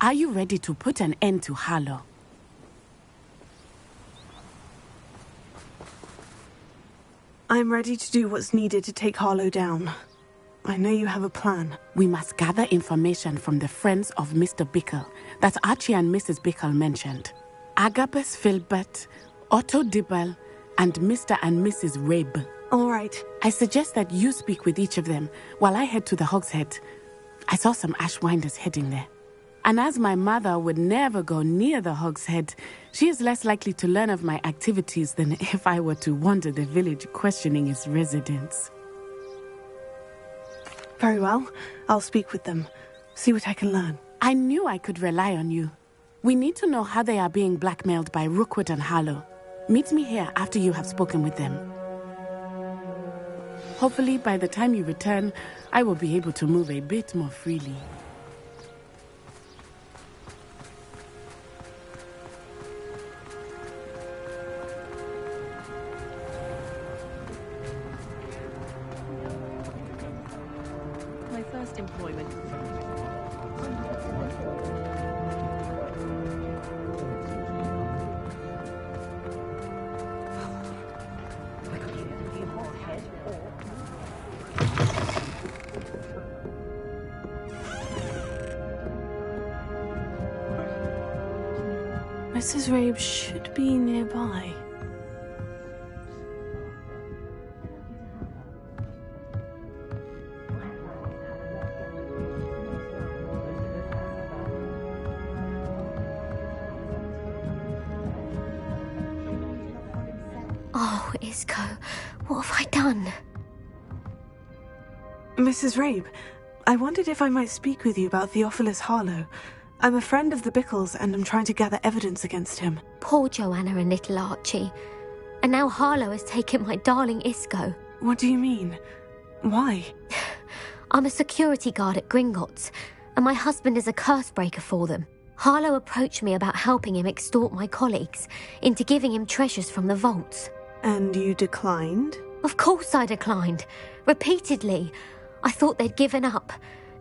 Are you ready to put an end to Harlow? I'm ready to do what's needed to take Harlow down. I know you have a plan. We must gather information from the friends of Mr. Bickle that Archie and Mrs. Bickle mentioned. Agabus Filbert, Otto Dibble, and Mr. and Mrs. Rabe. All right. I suggest that you speak with each of them while I head to the Hogshead. I saw some Ashwinders heading there. And as my mother would never go near the Hogshead, she is less likely to learn of my activities than if I were to wander the village questioning its residents. Very well. I'll speak with them. See what I can learn. I knew I could rely on you. We need to know how they are being blackmailed by Rookwood and Harlow. Meet me here after you have spoken with them. Hopefully, by the time you return, I will be able to move a bit more freely. Employment. Mrs. Rabe should be nearby. Oh, Isco, what have I done? Mrs. Rabe, I wondered if I might speak with you about Theophilus Harlow. I'm a friend of the Bickles and I'm trying to gather evidence against him. Poor Joanna and little Archie. And now Harlow has taken my darling Isco. What do you mean? Why? I'm a security guard at Gringotts, and my husband is a curse breaker for them. Harlow approached me about helping him extort my colleagues into giving him treasures from the vaults. And you declined? Of course I declined. Repeatedly. I thought they'd given up,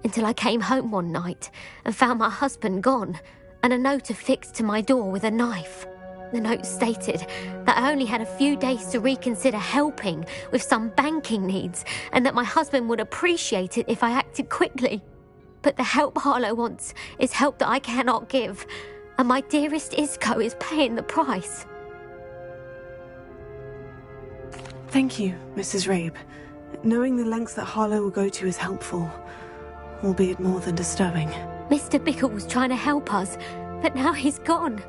until I came home one night and found my husband gone, and a note affixed to my door with a knife. The note stated that I only had a few days to reconsider helping with some banking needs, and that my husband would appreciate it if I acted quickly. But the help Harlow wants is help that I cannot give, and my dearest Isco is paying the price. Thank you, Mrs. Rabe. Knowing the lengths that Harlow will go to is helpful, albeit more than disturbing. Mr. Bickle was trying to help us, but now he's gone.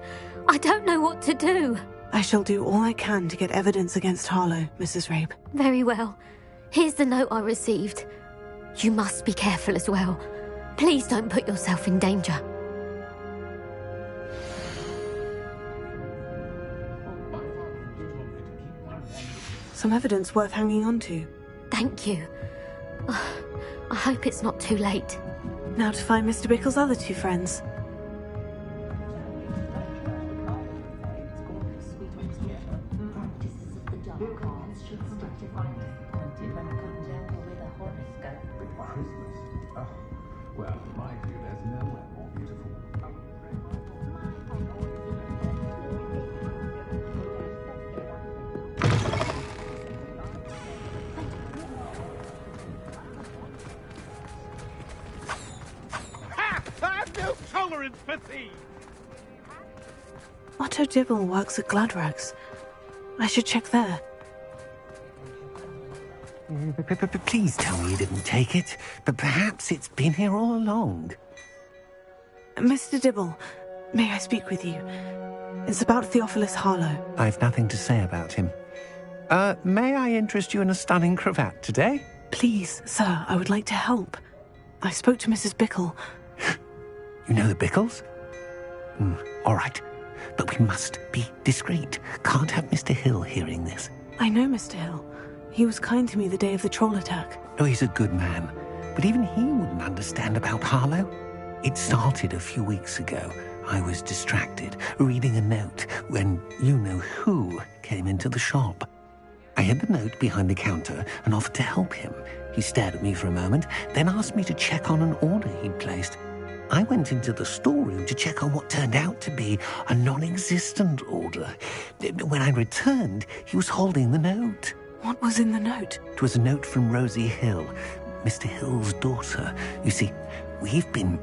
I don't know what to do. I shall do all I can to get evidence against Harlow, Mrs. Rabe. Very well. Here's the note I received. You must be careful as well. Please don't put yourself in danger. Some evidence worth hanging on to. Thank you. I hope it's not too late. Now to find Mr. Bickle's other two friends. Well, in my view, there's nowhere more beautiful. tolerance for thieves. Otto Dibble works at Gladrags. I should check there. Please tell me you didn't take it, but perhaps it's been here all along. Mr. Dibble, may I speak with you? It's about Theophilus Harlow. I've nothing to say about him. May I interest you in a stunning cravat today? Please, sir, I would like to help. I spoke to Mrs. Bickle. You know the Bickles? All right. But we must be discreet. Can't have Mr. Hill hearing this. I know Mr. Hill. He was kind to me the day of the troll attack. Oh, he's a good man. But even he wouldn't understand about Harlow. It started a few weeks ago. I was distracted, reading a note, when you-know-who came into the shop. I hid the note behind the counter and offered to help him. He stared at me for a moment, then asked me to check on an order he'd placed. I went into the storeroom to check on what turned out to be a non-existent order. When I returned, he was holding the note. What was in the note? It was a note from Rosie Hill, Mr. Hill's daughter. You see, we've been,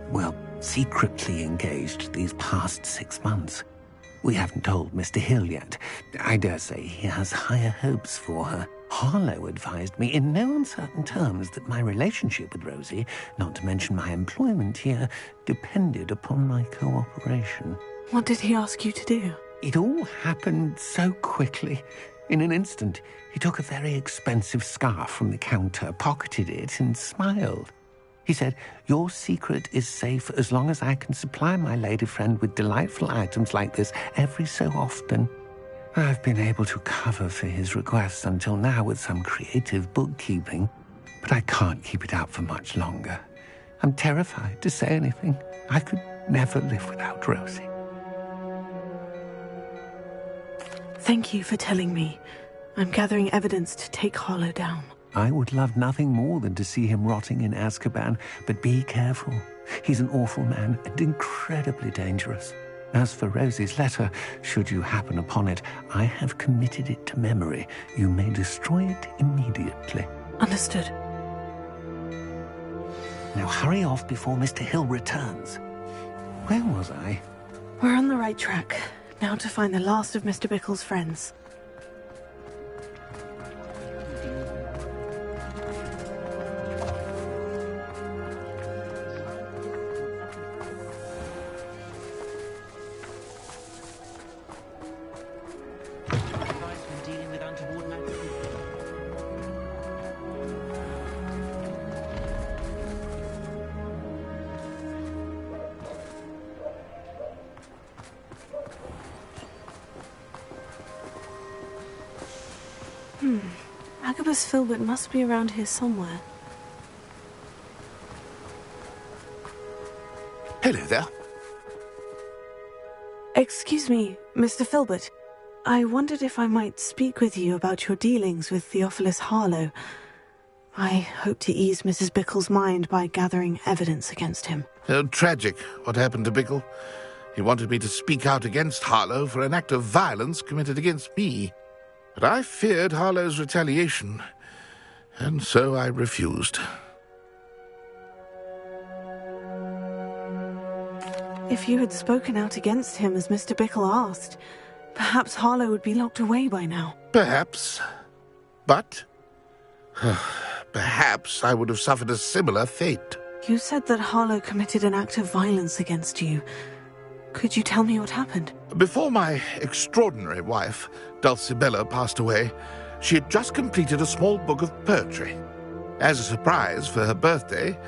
secretly engaged these past 6 months. We haven't told Mr. Hill yet. I dare say he has higher hopes for her. Harlow advised me in no uncertain terms that my relationship with Rosie, not to mention my employment here, depended upon my cooperation. What did he ask you to do? It all happened so quickly. In an instant, he took a very expensive scarf from the counter, pocketed it, and smiled. He said, "Your secret is safe as long as I can supply my lady friend with delightful items like this every so often." I've been able to cover for his requests until now with some creative bookkeeping, but I can't keep it up for much longer. I'm terrified to say anything. I could never live without Rosie. Thank you for telling me. I'm gathering evidence to take Harlow down. I would love nothing more than to see him rotting in Azkaban, but be careful. He's an awful man and incredibly dangerous. As for Rosie's letter, should you happen upon it, I have committed it to memory. You may destroy it immediately. Understood. Now hurry off before Mr. Hill returns. Where was I? We're on the right track. Now to find the last of Mr. Bickle's friends. Agabus Filbert must be around here somewhere. Hello there. Excuse me, Mr. Filbert. I wondered if I might speak with you about your dealings with Theophilus Harlow. I hope to ease Mrs. Bickle's mind by gathering evidence against him. Tragic, what happened to Bickle. He wanted me to speak out against Harlow for an act of violence committed against me. But I feared Harlow's retaliation, and so I refused. If you had spoken out against him as Mr. Bickle asked, perhaps Harlow would be locked away by now. Perhaps. But perhaps I would have suffered a similar fate. You said that Harlow committed an act of violence against you. Could you tell me what happened? Before my extraordinary wife, Dulcibella, passed away, she had just completed a small book of poetry. As a surprise for her birthday,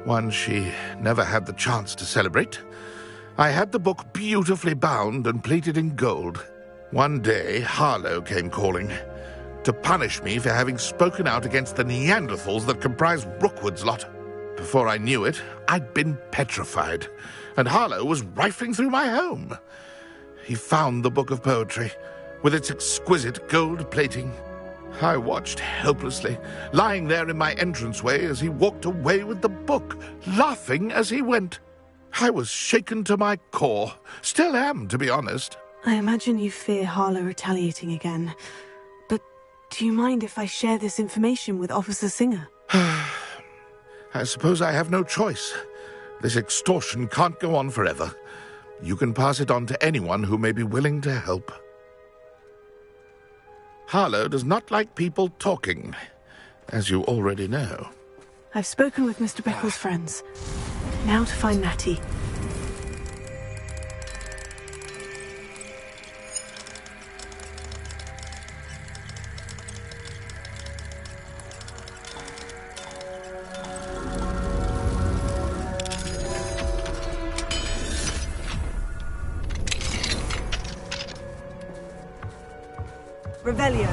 one she never had the chance to celebrate, I had the book beautifully bound and plated in gold. One day, Harlow came calling to punish me for having spoken out against the Neanderthals that comprised Rookwood's lot. Before I knew it, I'd been petrified, and Harlow was rifling through my home. He found the book of poetry, with its exquisite gold plating. I watched helplessly, lying there in my entranceway as he walked away with the book, laughing as he went. I was shaken to my core. Still am, to be honest. I imagine you fear Harlow retaliating again. But do you mind if I share this information with Officer Singer? I suppose I have no choice. This extortion can't go on forever. You can pass it on to anyone who may be willing to help. Harlow does not like people talking, as you already know. I've spoken with Mr. Bickle's friends. Now to find Natty. Revelio.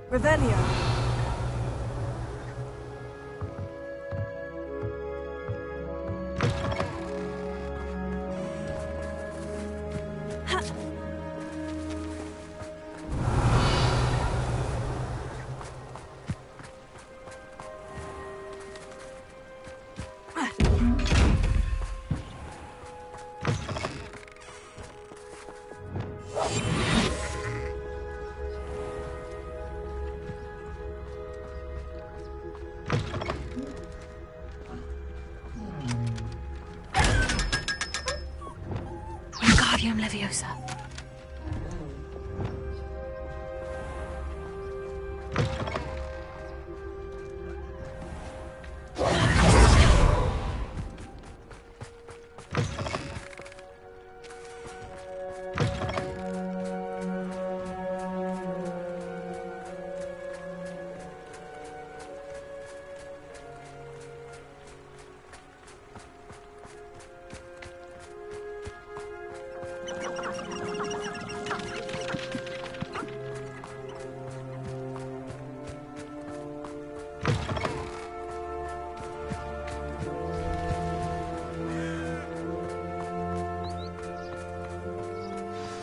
Revelio. Wingardium Leviosa.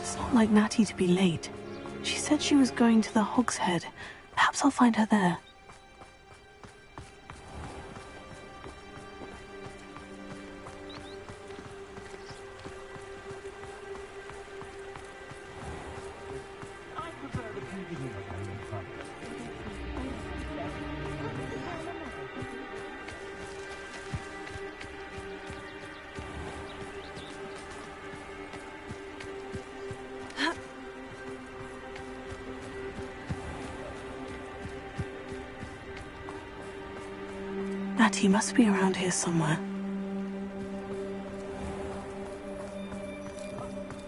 It's not like Natty to be late. She said she was going to the Hog's Head. Perhaps I'll find her there. Natty must be around here somewhere.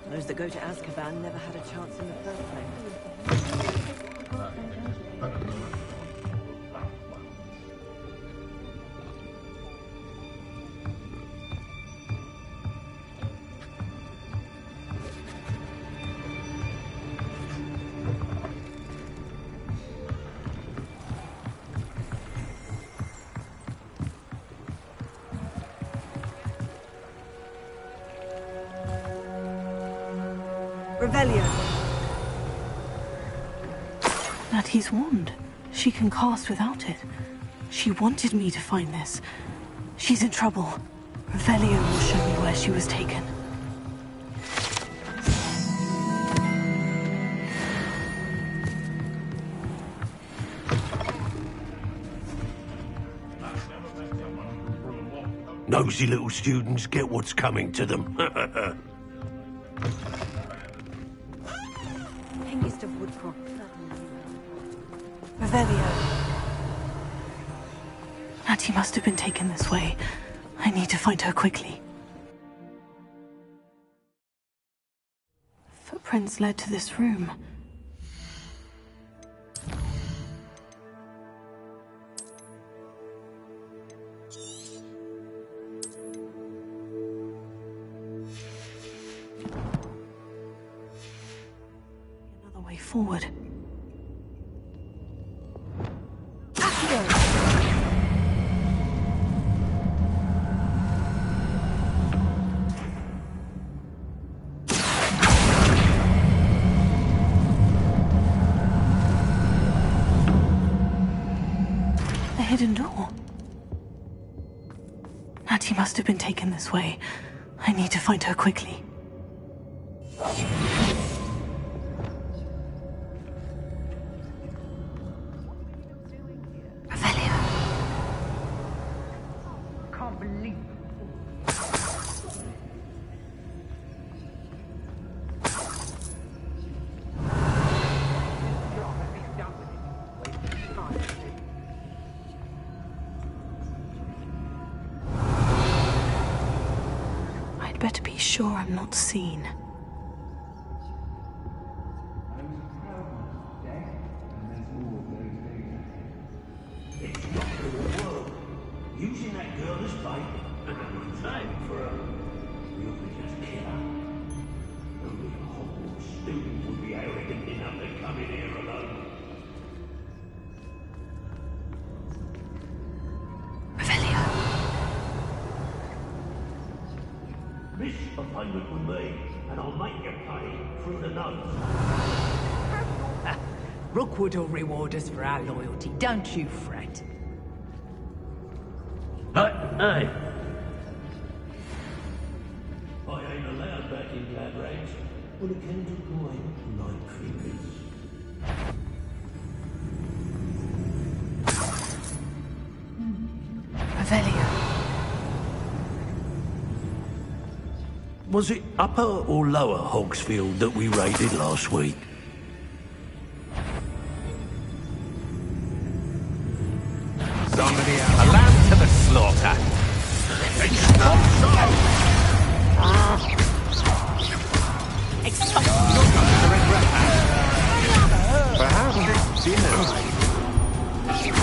Those that go to Azkaban never had a chance in the first place. Revelio. Natty's wand. She can cast without it. She wanted me to find this. She's in trouble. Revelio will show me where she was taken. Nosy little students get what's coming to them. Hengist of Woodcroft. Revelio. Natty must have been taken this way. I need to find her quickly. Footprints led to this room. forward. The hidden door. Natty must have been taken this way. I need to find her quickly. Revelio. Can't believe I'd better be sure I'm not seen. Using that girl as bait. Time for her. You'll be just kill her. Only a Hogwarts student would be arrogant enough to come in here alone. Revelio. Miss appointment with me, and I'll make you pay through the nose. Rookwood will reward us for our loyalty, don't you fret. Hey! I ain't allowed back in glad rags. When it came to coin, like fingers. Revelio. Was it Upper or Lower Hogsfield that we raided last week? Somebody out. A lamb to the slaughter. Perhaps it's dinner.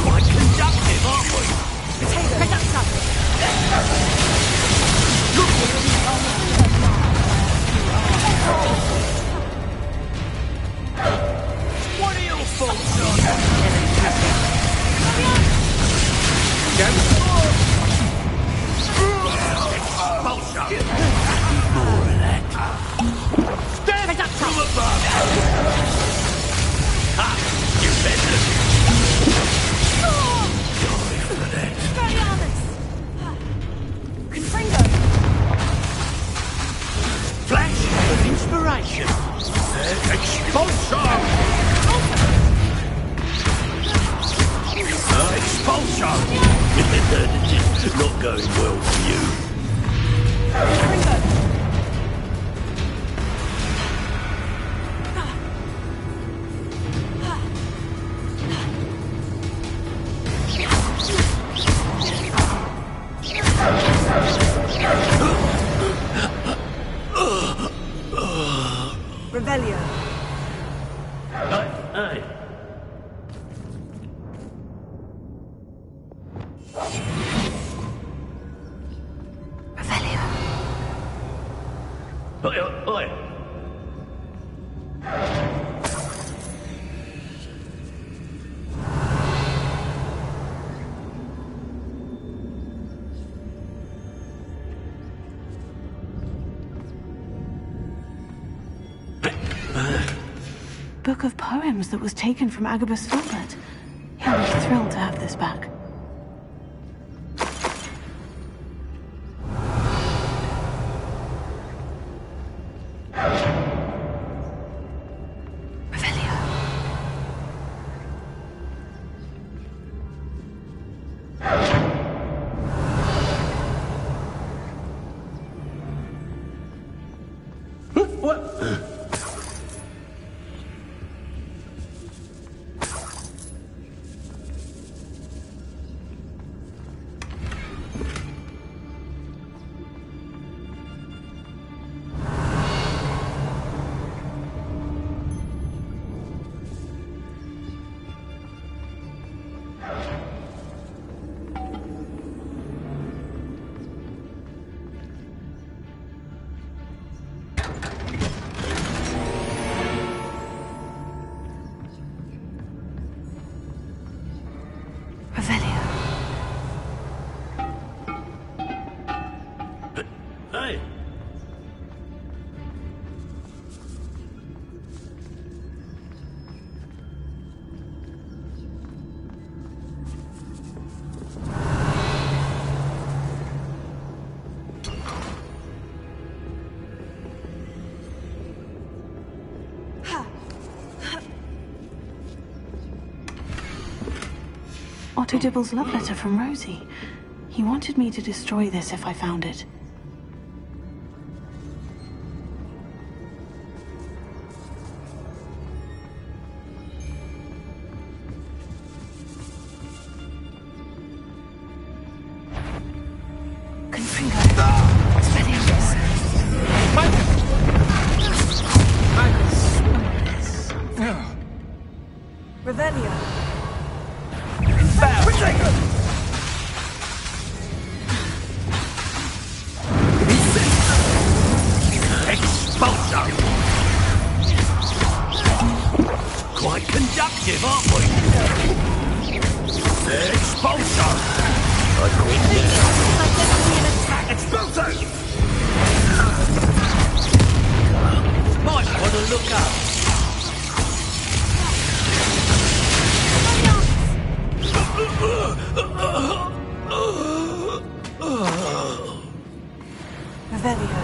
Quite conductive, aren't we? What are your thoughts on more of that. Stand up from above! Ha! You better. Sorry for that. Flash of inspiration. Expulsion! Expulsion! Not going well for you. Revelio. Hey. Revelio. Oi. Book of poems that was taken from Agabus Filbert. He'll be thrilled to have this back. Revelio. What? Otto Dibble's love letter from Rosie. He wanted me to destroy this if I found it. Revelio. Expulso! Quite conductive, aren't we? Expulso! Expulso! Might want to look up. Revelio.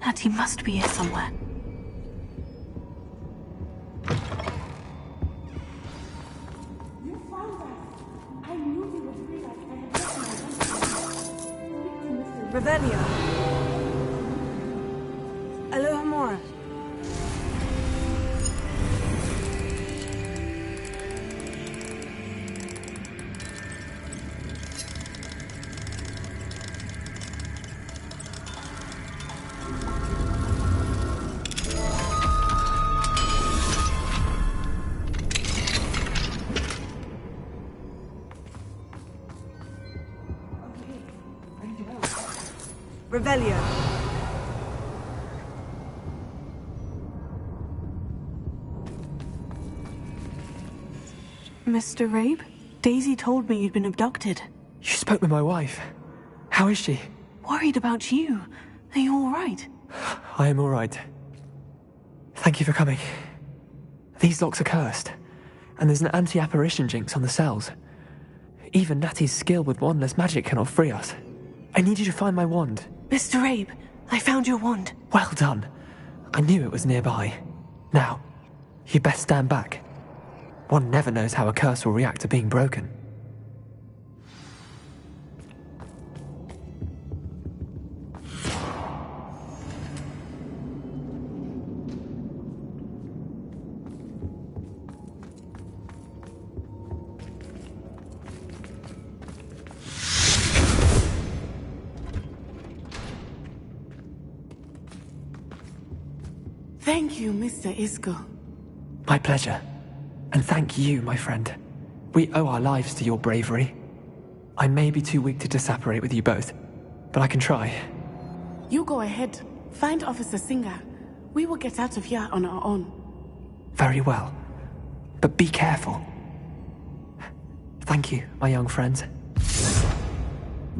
Natty must be here somewhere. Revelio. Alohomora. Revelio. Mr. Rabe? Daisy told me you'd been abducted. You spoke with my wife. How is she? Worried about you. Are you all right? I am all right. Thank you for coming. These locks are cursed, and there's an anti-apparition jinx on the cells. Even Natty's skill with wandless magic cannot free us. I need you to find my wand. Mr. Rabe, I found your wand. Well done. I knew it was nearby. Now, you best stand back. One never knows how a curse will react to being broken. Thank you, Mr. Isco. My pleasure. And thank you, my friend. We owe our lives to your bravery. I may be too weak to disapparate with you both, but I can try. You go ahead. Find Officer Singer. We will get out of here on our own. Very well. But be careful. Thank you, my young friends.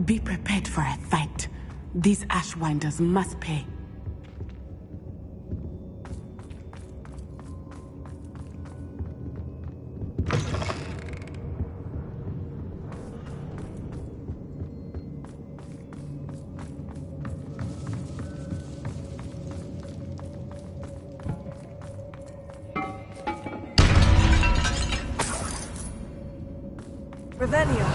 Be prepared for a fight. These Ashwinders must pay. Revelio.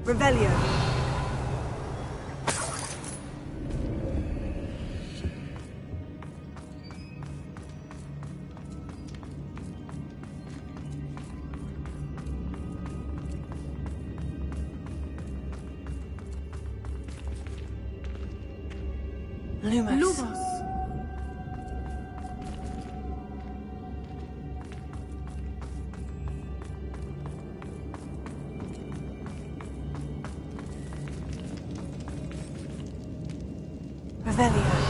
Revelio. Lumos. Lumos. Revelio.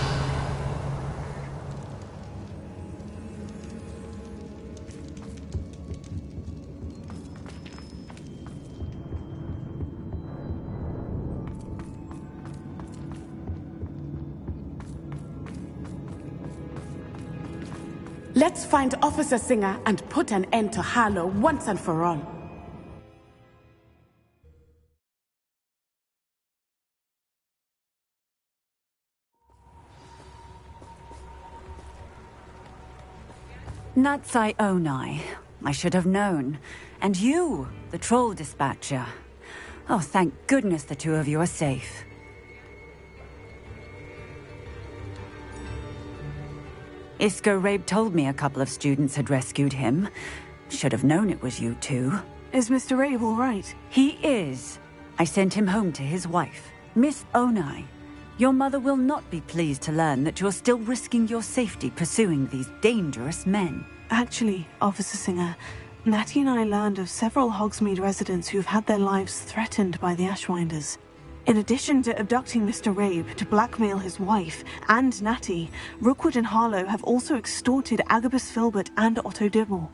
Let's find Officer Singer and put an end to Harlow once and for all. Natsai Onai. I should have known. And you, the troll dispatcher. Oh, thank goodness the two of you are safe. Isco Rabe told me a couple of students had rescued him. Should have known it was you two. Is Mr. Rabe all right? He is. I sent him home to his wife, Miss Onai. Your mother will not be pleased to learn that you're still risking your safety pursuing these dangerous men. Actually, Officer Singer, Natty and I learned of several Hogsmeade residents who've had their lives threatened by the Ashwinders. In addition to abducting Mr. Rabe to blackmail his wife and Natty, Rookwood and Harlow have also extorted Agabus Filbert and Otto Dibble.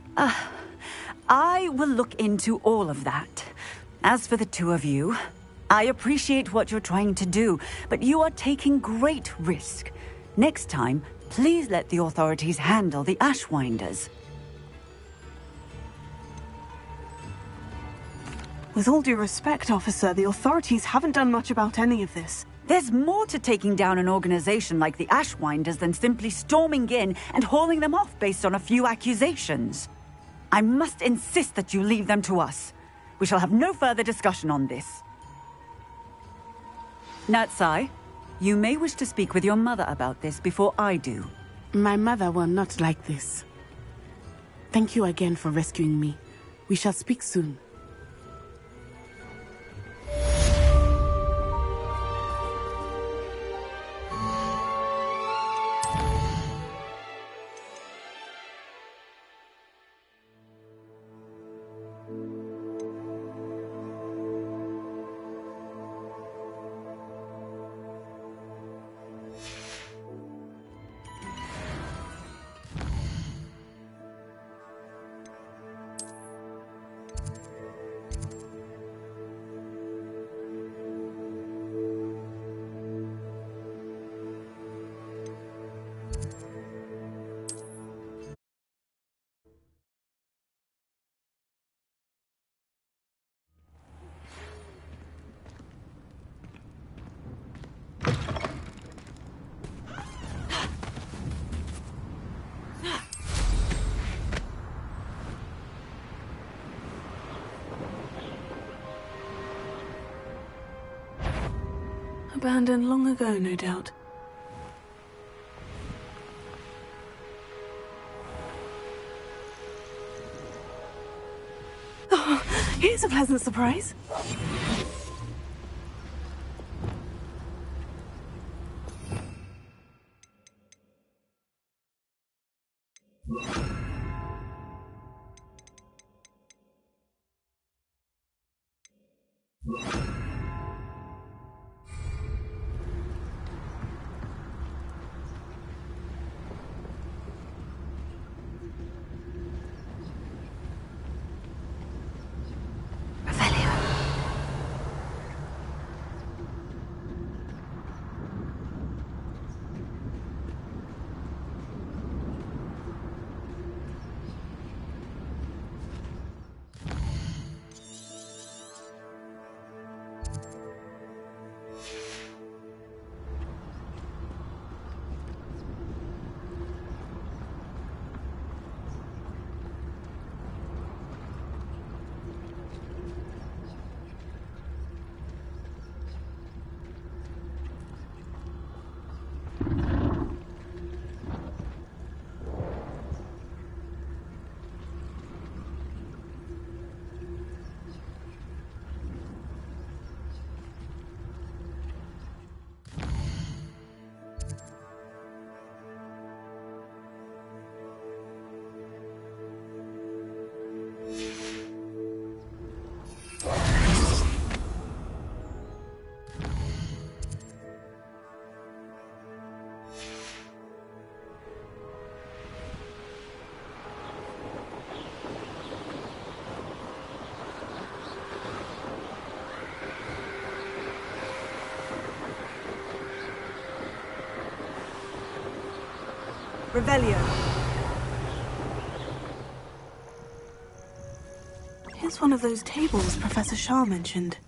I will look into all of that. As for the two of you, I appreciate what you're trying to do, but you are taking great risk. Next time, please let the authorities handle the Ashwinders. With all due respect, officer, the authorities haven't done much about any of this. There's more to taking down an organization like the Ashwinders than simply storming in and hauling them off based on a few accusations. I must insist that you leave them to us. We shall have no further discussion on this. Natsai, you may wish to speak with your mother about this before I do. My mother will not like this. Thank you again for rescuing me. We shall speak soon. Abandoned long ago, no doubt. Oh, here's a pleasant surprise. Revelio. Here's one of those tables Professor Shah mentioned.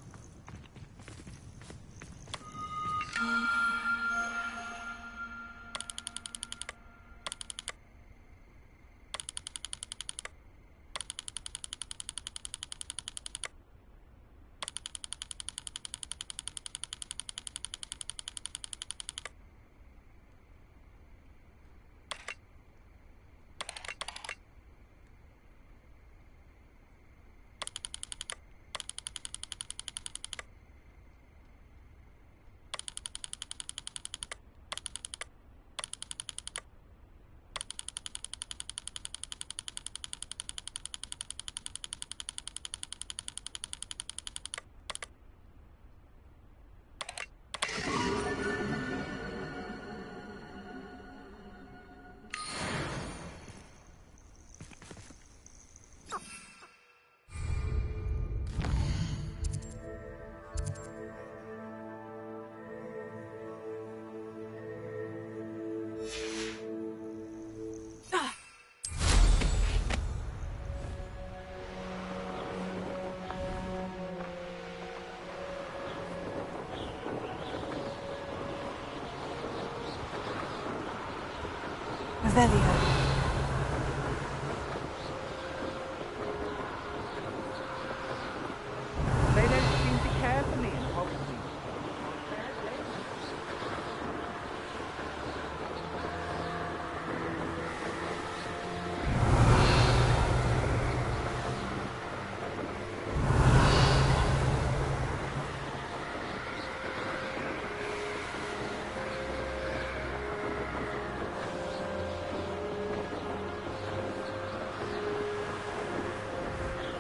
Revelio. They don't seem to care for me in Hogwarts.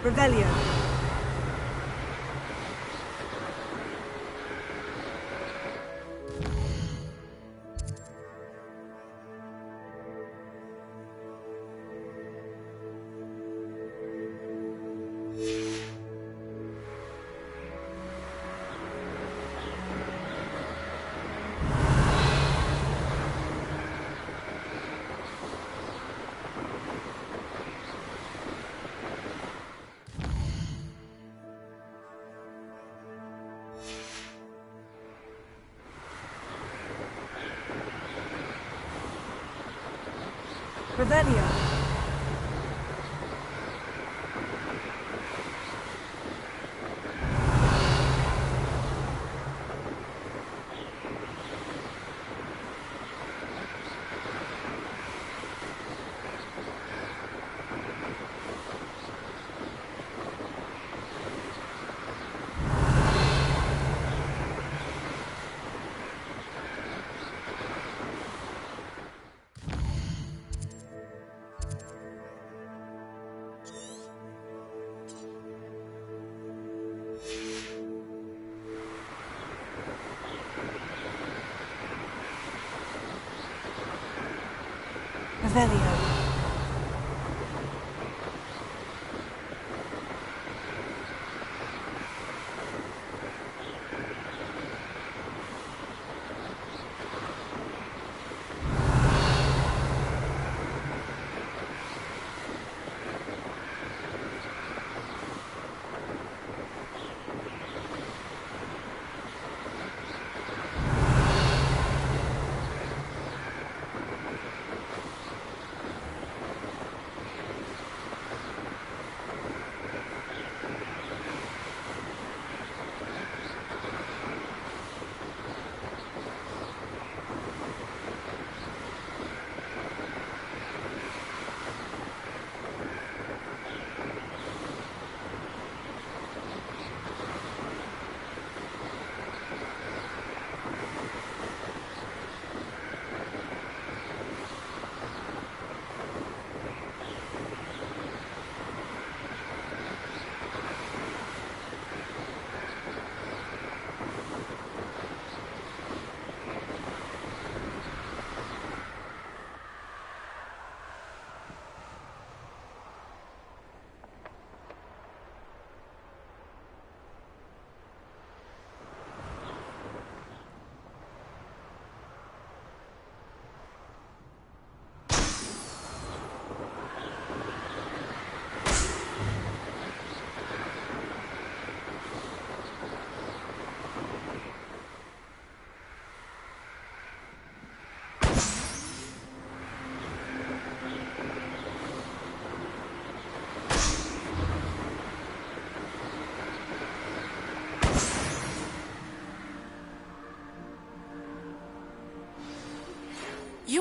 Revelio. Revelio. Revelio.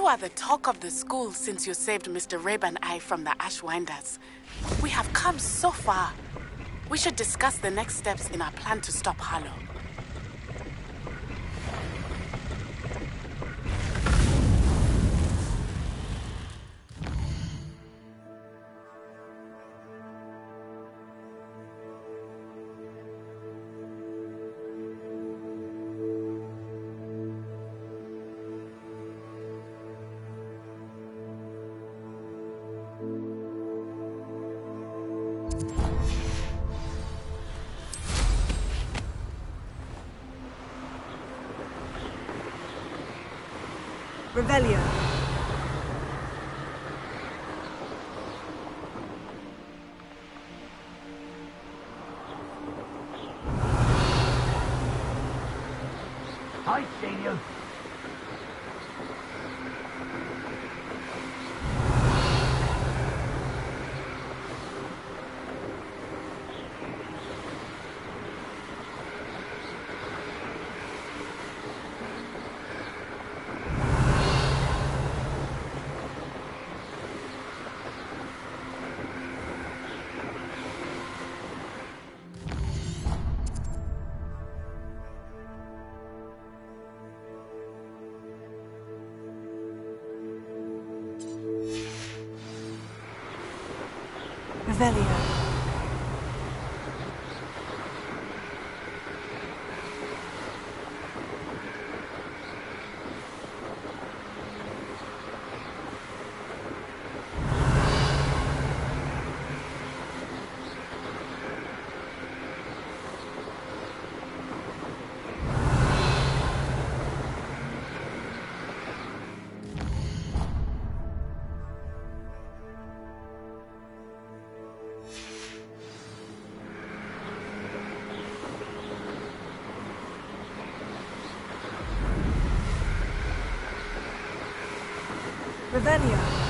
You are the talk of the school since you saved Mr. Rabe and I from the Ashwinders. We have come so far. We should discuss the next steps in our plan to stop Harlow. Revelio. I see you. Revelio. Revelio.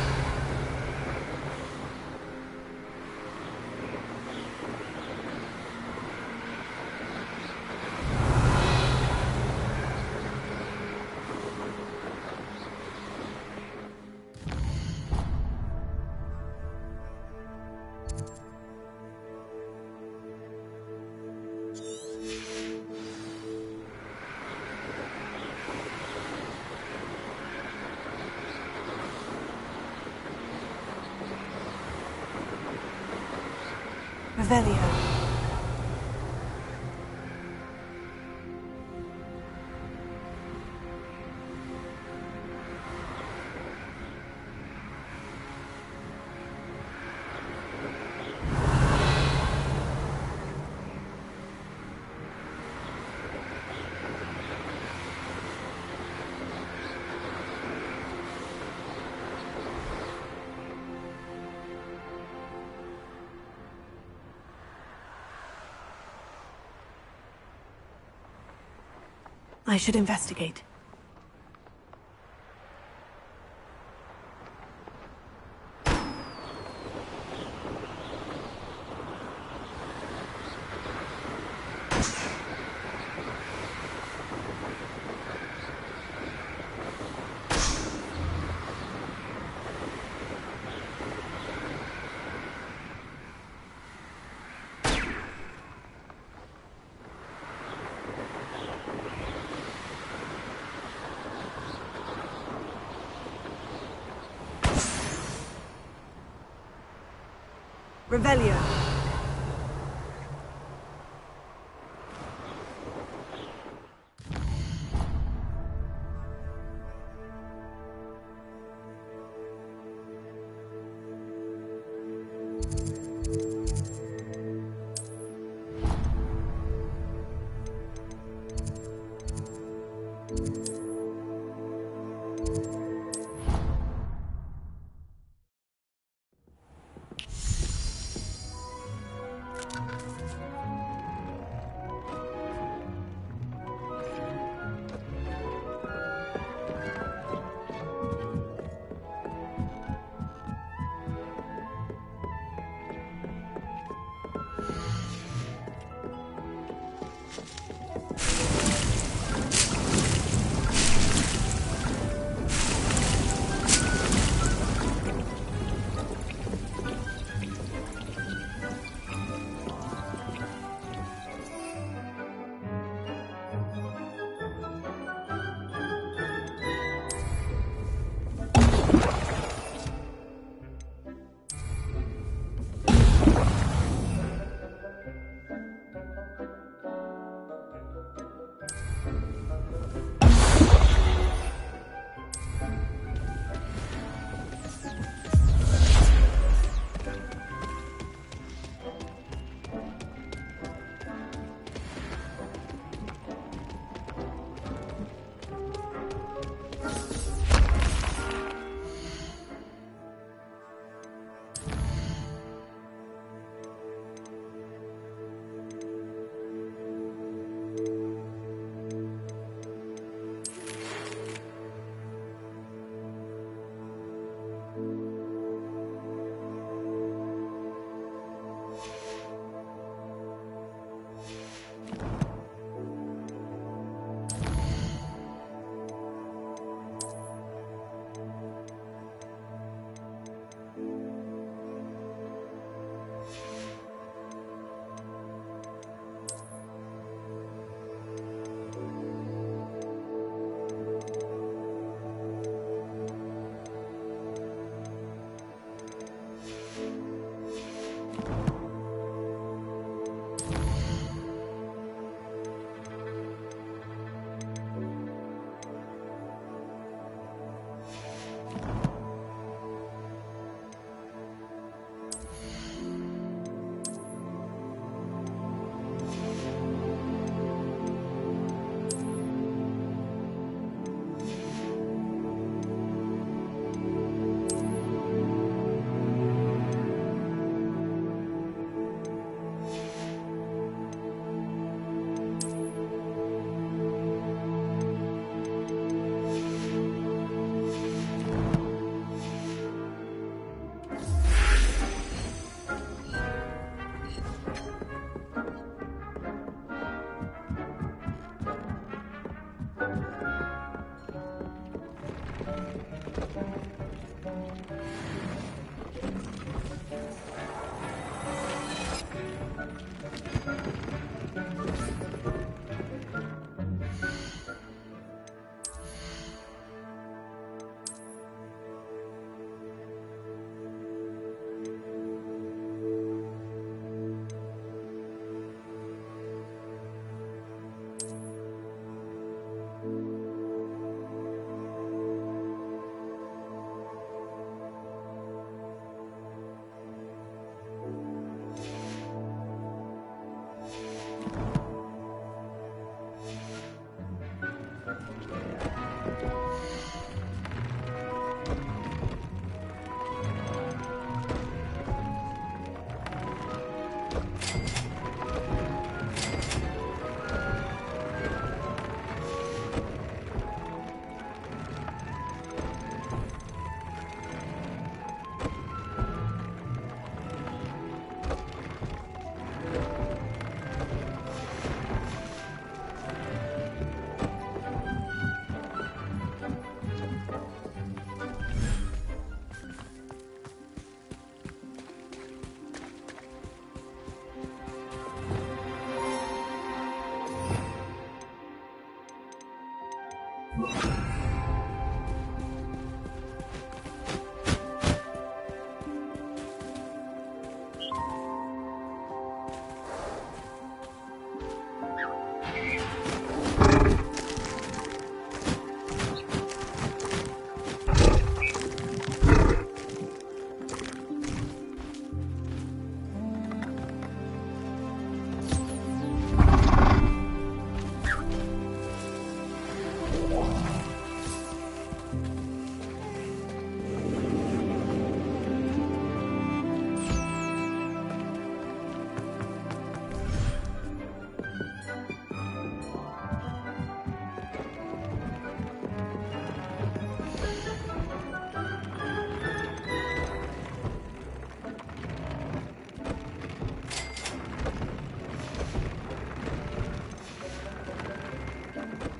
Revelio. I should investigate. Revelio.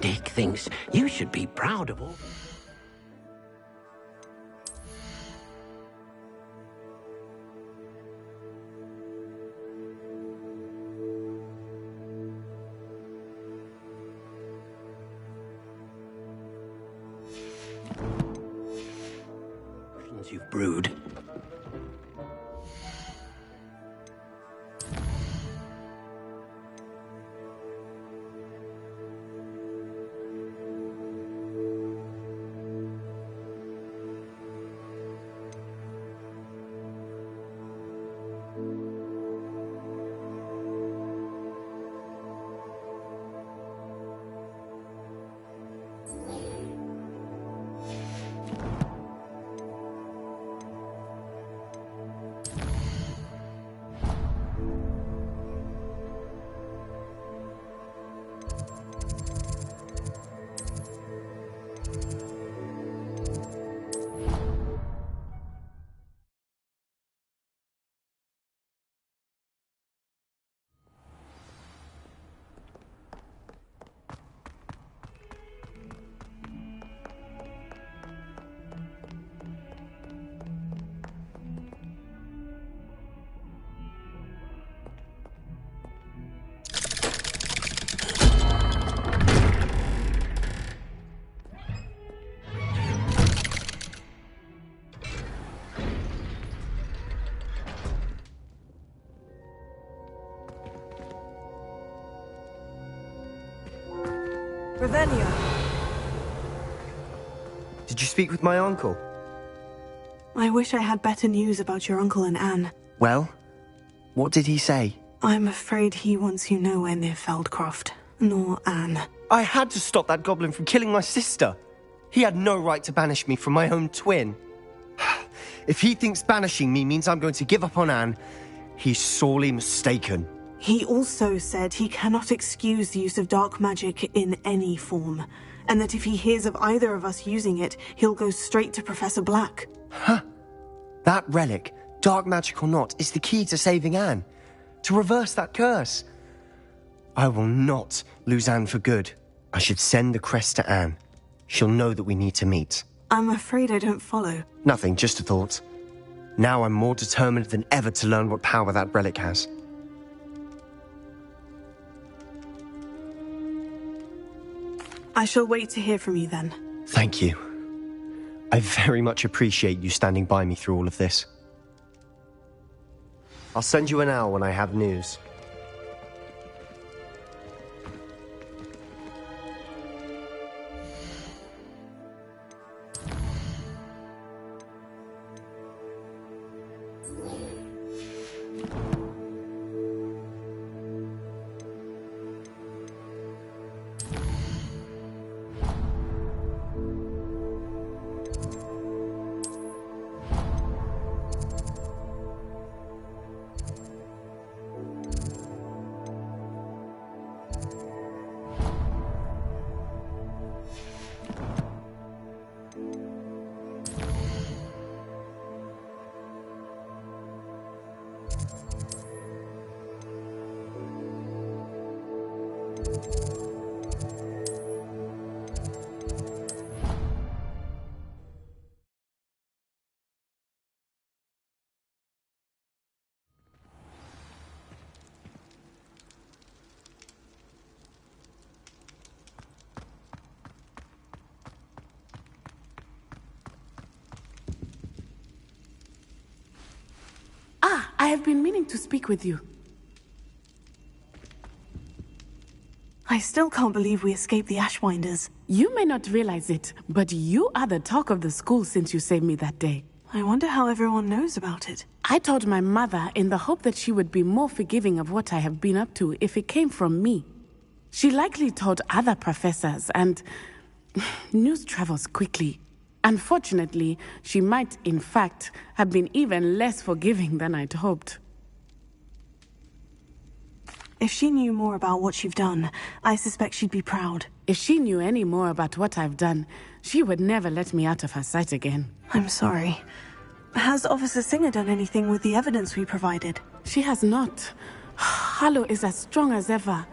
Dick thinks you should be proud of all. You've brewed. Ravenna. Did you speak with my uncle? I wish I had better news about your uncle and Anne. Well, what did he say? I'm afraid he wants you nowhere near Feldcroft, nor Anne. I had to stop that goblin from killing my sister. He had no right to banish me from my own twin. If he thinks banishing me means I'm going to give up on Anne, he's sorely mistaken. He also said he cannot excuse the use of dark magic in any form, and that if he hears of either of us using it, he'll go straight to Professor Black. Huh. That relic, dark magic or not, is the key to saving Anne. To reverse that curse. I will not lose Anne for good. I should send the crest to Anne. She'll know that we need to meet. I'm afraid I don't follow. Nothing, just a thought. Now I'm more determined than ever to learn what power that relic has. I shall wait to hear from you then. Thank you. I very much appreciate you standing by me through all of this. I'll send you an owl when I have news. I have been meaning to speak with you. I still can't believe we escaped the Ashwinders. You may not realize it, but you are the talk of the school since you saved me that day. I wonder how everyone knows about it. I told my mother in the hope that she would be more forgiving of what I have been up to if it came from me. She likely told other professors, and news travels quickly. Unfortunately, she might, in fact, have been even less forgiving than I'd hoped. If she knew more about what you've done, I suspect she'd be proud. If she knew any more about what I've done, she would never let me out of her sight again. I'm sorry. Has Officer Singer done anything with the evidence we provided? She has not. Harlow is as strong as ever.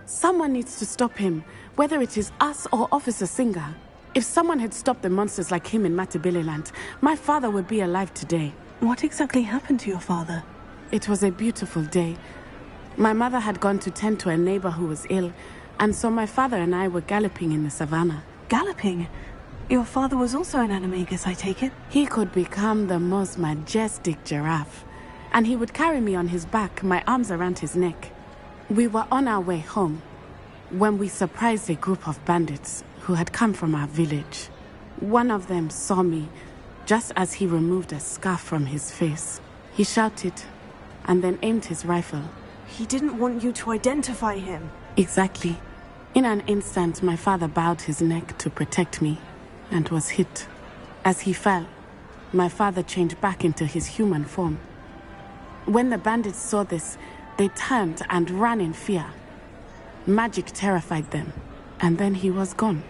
Someone needs to stop him. Whether it is us or Officer Singer, if someone had stopped the monsters like him in Matabeleland, my father would be alive today. What exactly happened to your father? It was a beautiful day. My mother had gone to tend to a neighbor who was ill, and so my father and I were galloping in the savannah. Galloping? Your father was also an animagus, I take it? He could become the most majestic giraffe, and he would carry me on his back, my arms around his neck. We were on our way home when we surprised a group of bandits who had come from our village. One of them saw me just as he removed a scarf from his face. He shouted and then aimed his rifle. He didn't want you to identify him. Exactly. In an instant, my father bowed his neck to protect me and was hit. As he fell, my father changed back into his human form. When the bandits saw this, they turned and ran in fear. Magic terrified them, and then he was gone.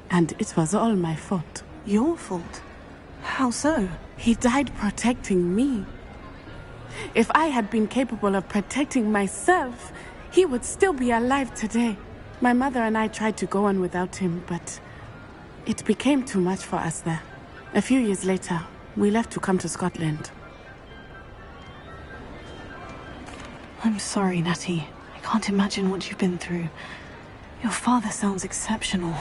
And it was all my fault. Your fault? How so? He died protecting me. If I had been capable of protecting myself, he would still be alive today. My mother and I tried to go on without him, but it became too much for us there. A few years later, we left to come to Scotland. I'm sorry, Natty. I can't imagine what you've been through. Your father sounds exceptional.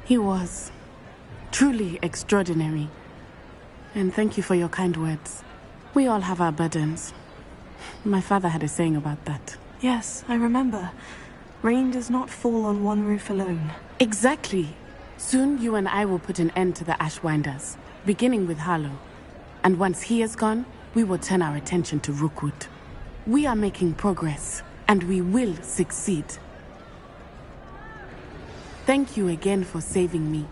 He was. Truly extraordinary. And thank you for your kind words. We all have our burdens. My father had a saying about that. Yes, I remember. Rain does not fall on one roof alone. Exactly. Soon you and I will put an end to the Ashwinders, beginning with Harlow. And once he is gone, we will turn our attention to Rookwood. We are making progress, and we will succeed. Thank you again for saving me.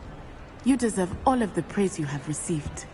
You deserve all of the praise you have received.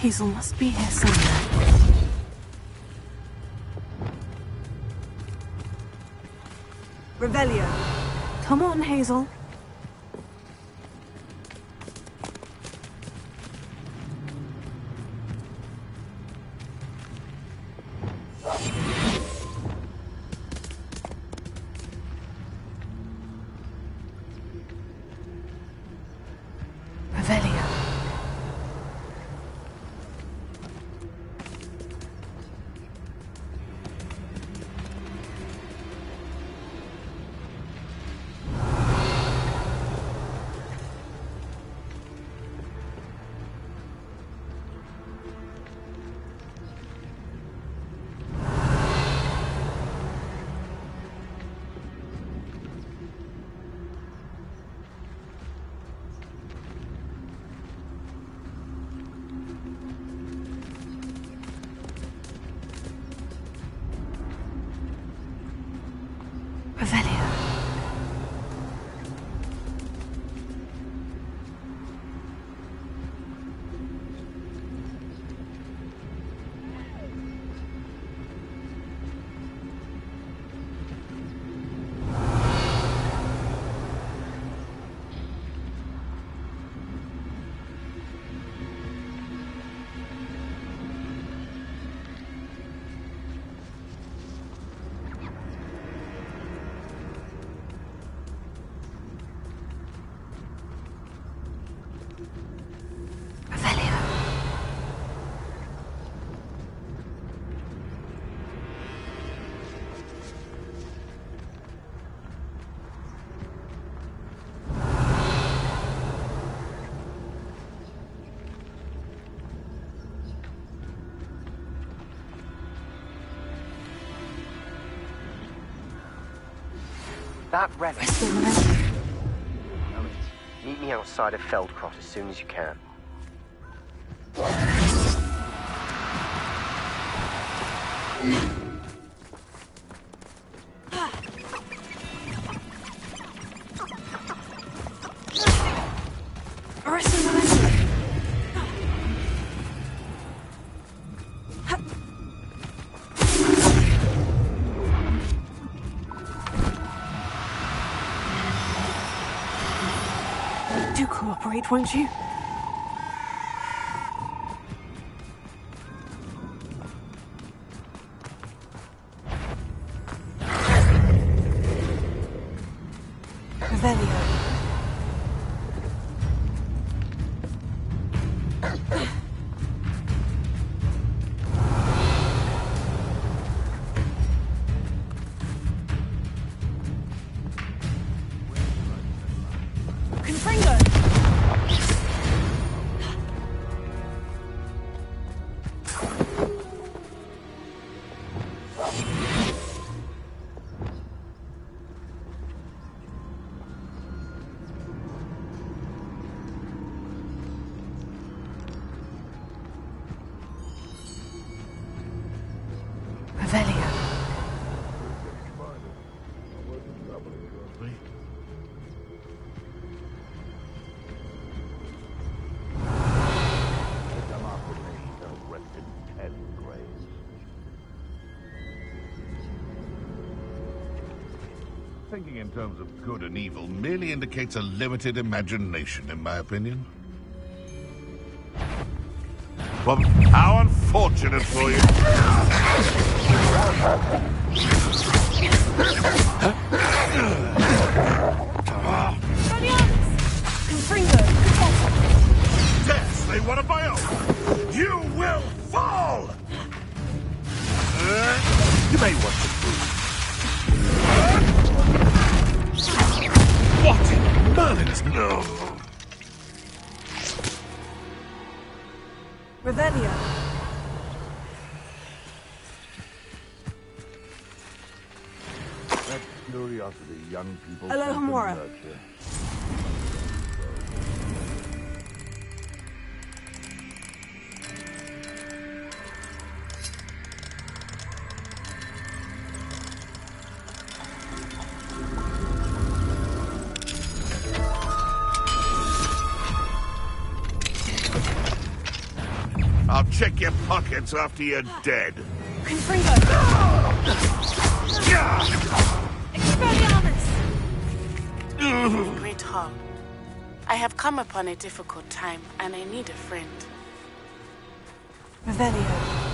Hazel must be here somewhere. Revelio. Come on, Hazel. Revelio. Revelio. That relic. Meet me outside of Feldcroft as soon as you can. Do cooperate, won't you? Revelio. Revelio. Thinking in terms of good and evil merely indicates a limited imagination, in my opinion. Well, how unfortunate for you. Yes, they want to my own. You will fall! You may want to move. What in Merlin's no? Revelio. That curiosity young people Alohomora. nurture. I'll check your pockets after you're dead. Confringo! Expelliarmus! Great Hall, I have come upon a difficult time, and I need a friend. Revelio.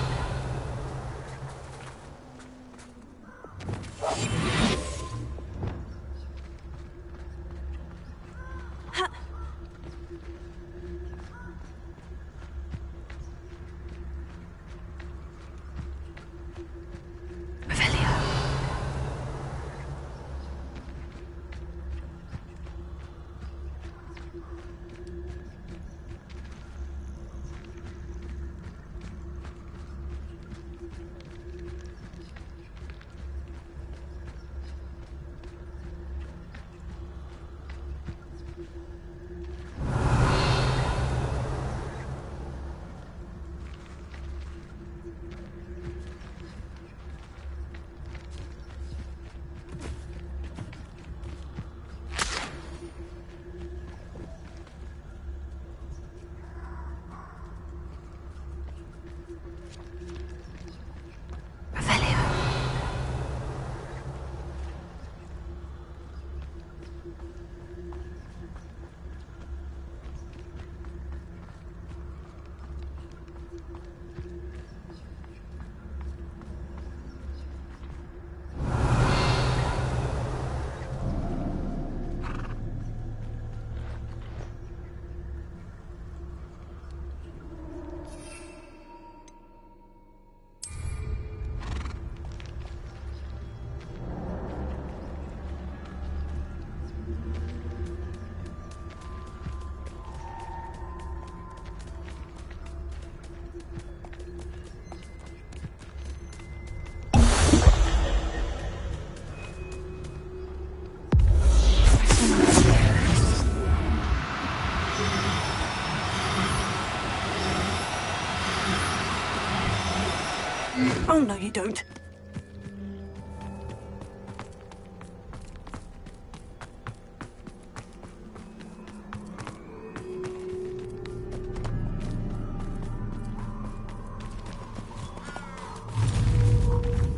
Oh, no, you don't.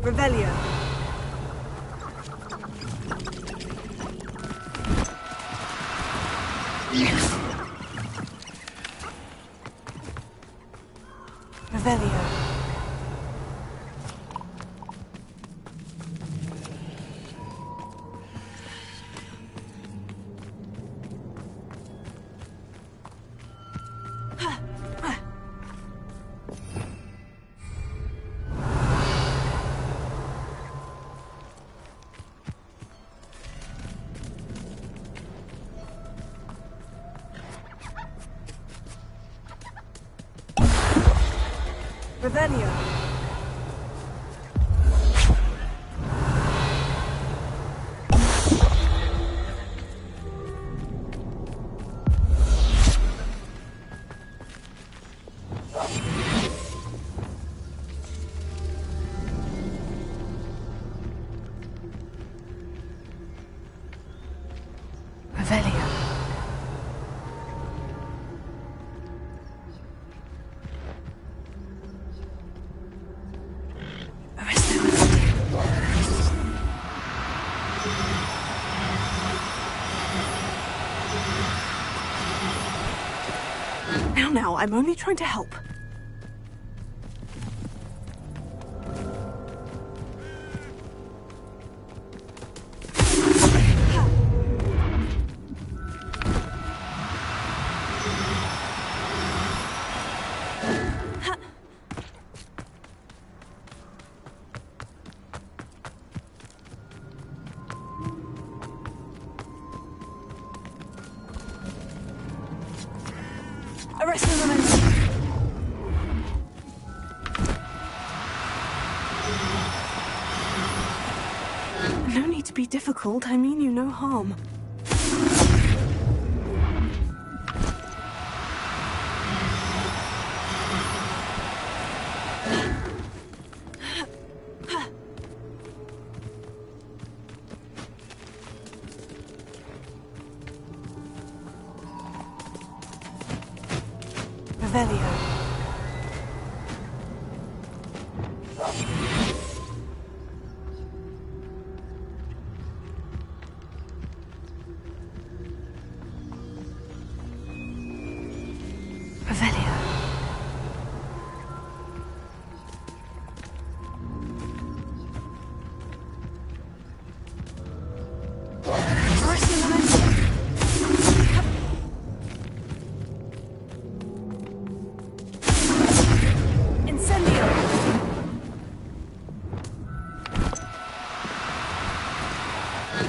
Revelio. Revelio. Revelio. Revelio. Now, I'm only trying to help. Arrest the momentum. No need to be difficult. I mean you no harm. Revelio. Revelio. Arrest the momentum.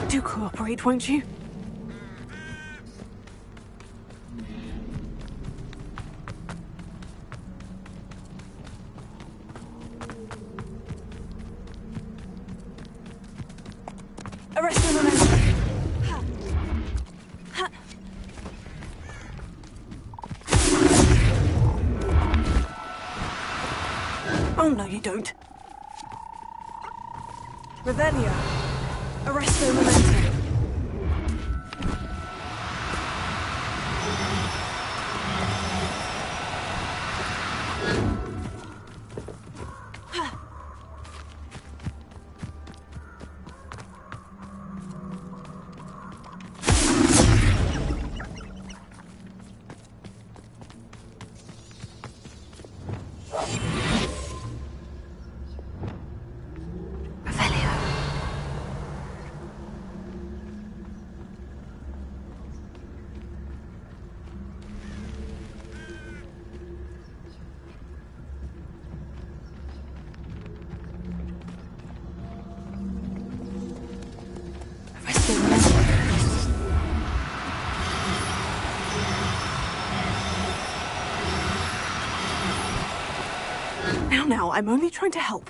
Do cooperate, won't you? Arrest the momentum. Oh, no, you don't. Revelio. Arrest the momentum. Now, I'm only trying to help.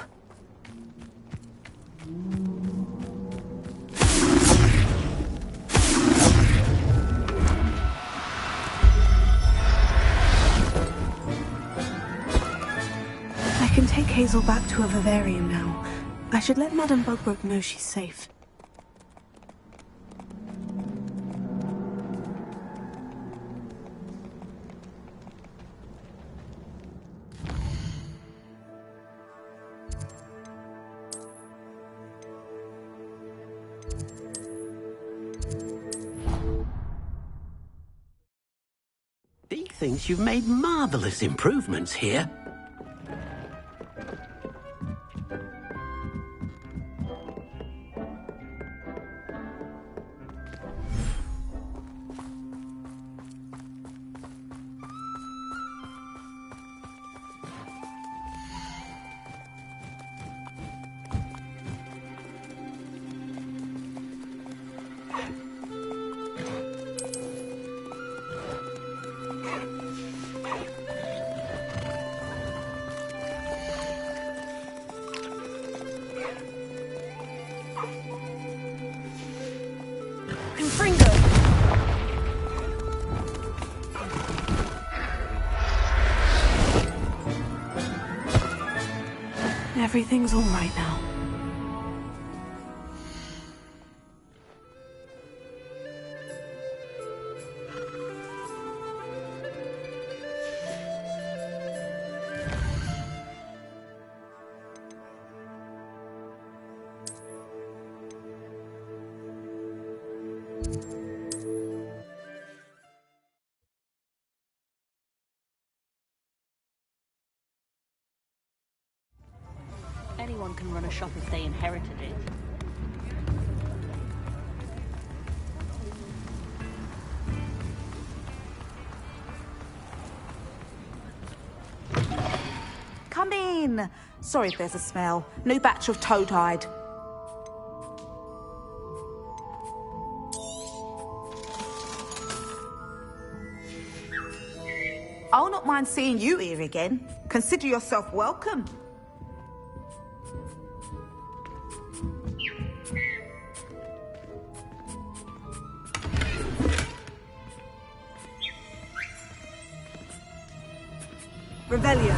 I can take Hazel back to her vivarium now. I should let Madame Bugbrook know she's safe. Deke thinks you've made marvellous improvements here. Everything's all right now. Anyone can run a shop if they inherited it. Come in. Sorry if there's a smell. New batch of toad-hide. I'll not mind seeing you here again. Consider yourself welcome. Revelio.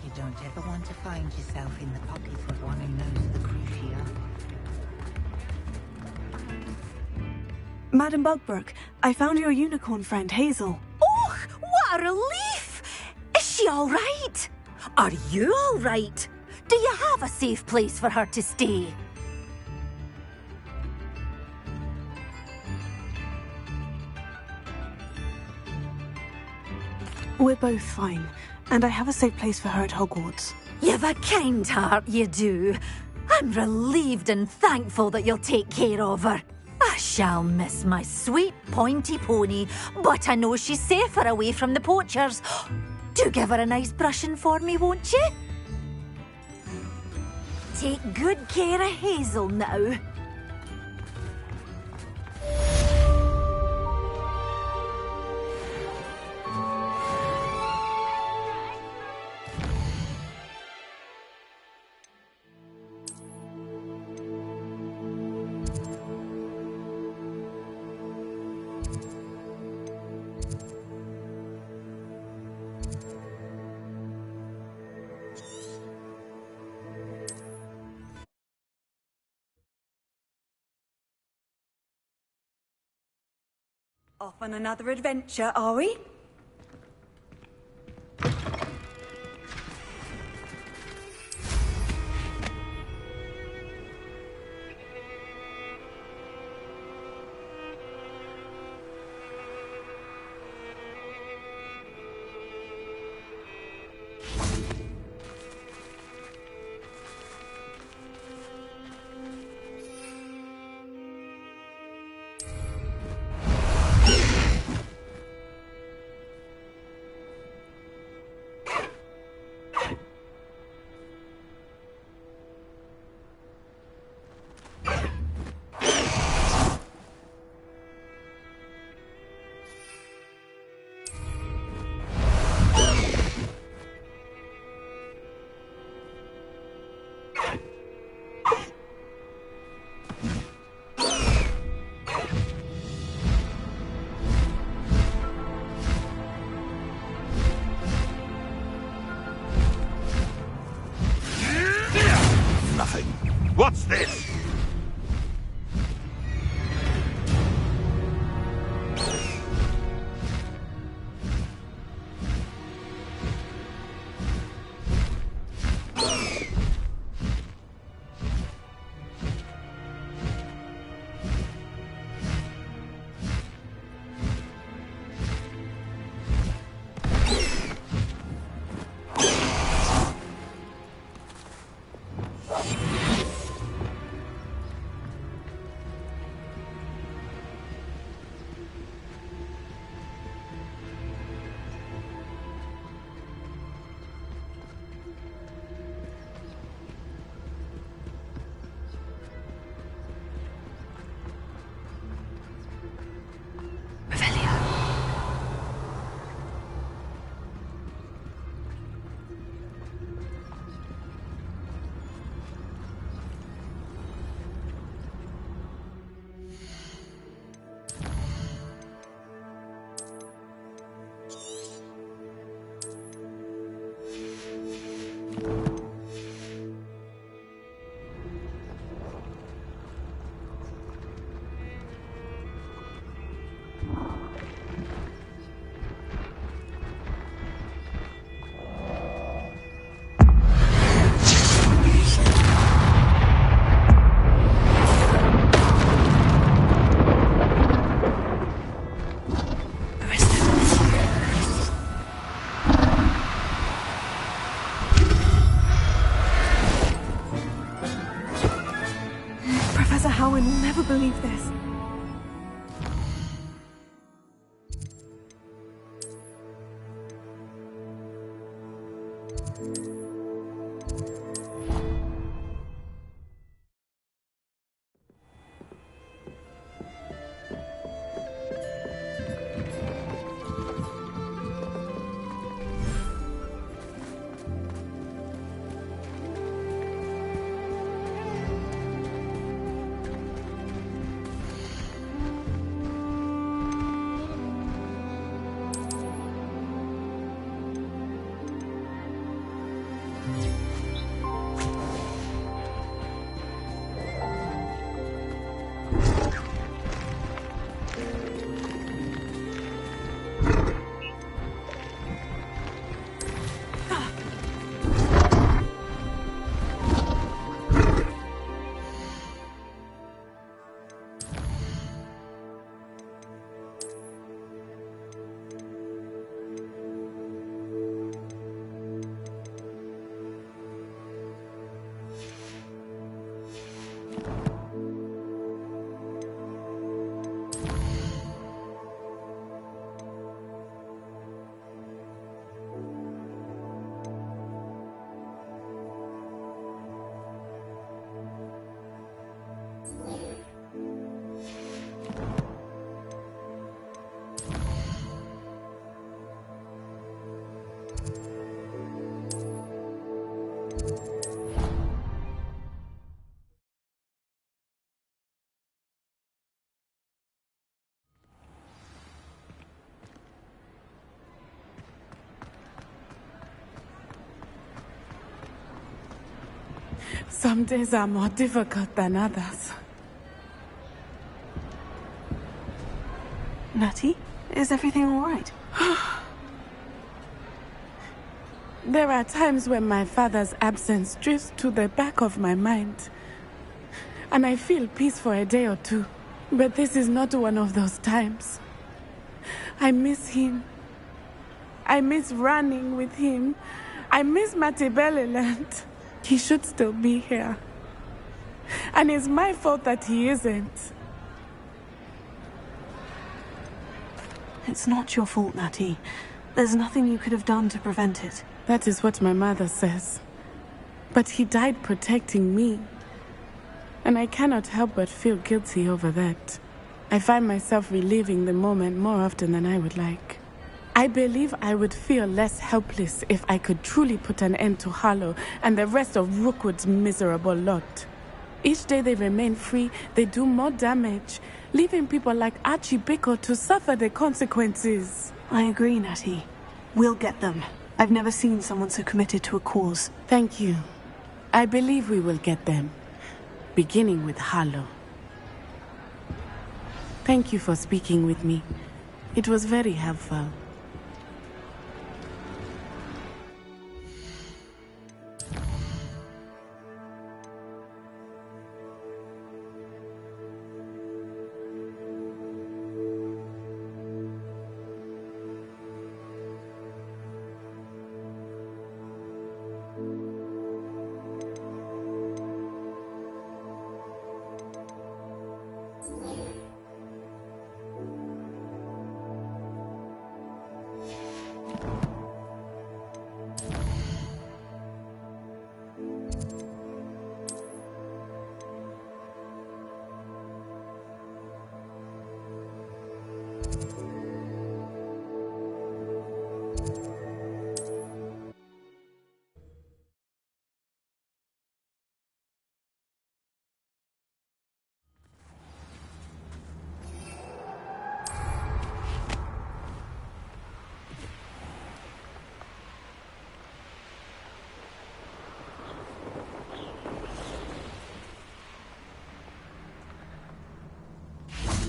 You don't ever want to find yourself in the pocket of one who knows the crucia. Madame Bugbrook, I found your unicorn friend, Hazel. Oh, what a relief! Is she all right? Are you all right? Do you have a safe place for her to stay? We're both fine, and I have a safe place for her at Hogwarts. You've a kind heart, you do. I'm relieved and thankful that you'll take care of her. I shall miss my sweet pointy pony, but I know she's safer away from the poachers. Do give her a nice brushing for me, won't you? Take good care of Hazel now. Off on another adventure, are we? Some days are more difficult than others. Natty, is everything all right? There are times when my father's absence drifts to the back of my mind, and I feel peace for a day or two. But this is not one of those times. I miss him. I miss running with him. I miss Mattibeleland. He should still be here. And it's my fault that he isn't. It's not your fault, Natty. There's nothing you could have done to prevent it. That is what my mother says. But he died protecting me. And I cannot help but feel guilty over that. I find myself reliving the moment more often than I would like. I believe I would feel less helpless if I could truly put an end to Harlow and the rest of Rookwood's miserable lot. Each day they remain free, they do more damage, leaving people like Archie Bickle to suffer the consequences. I agree, Natty. We'll get them. I've never seen someone so committed to a cause. Thank you. I believe we will get them, beginning with Harlow. Thank you for speaking with me. It was very helpful.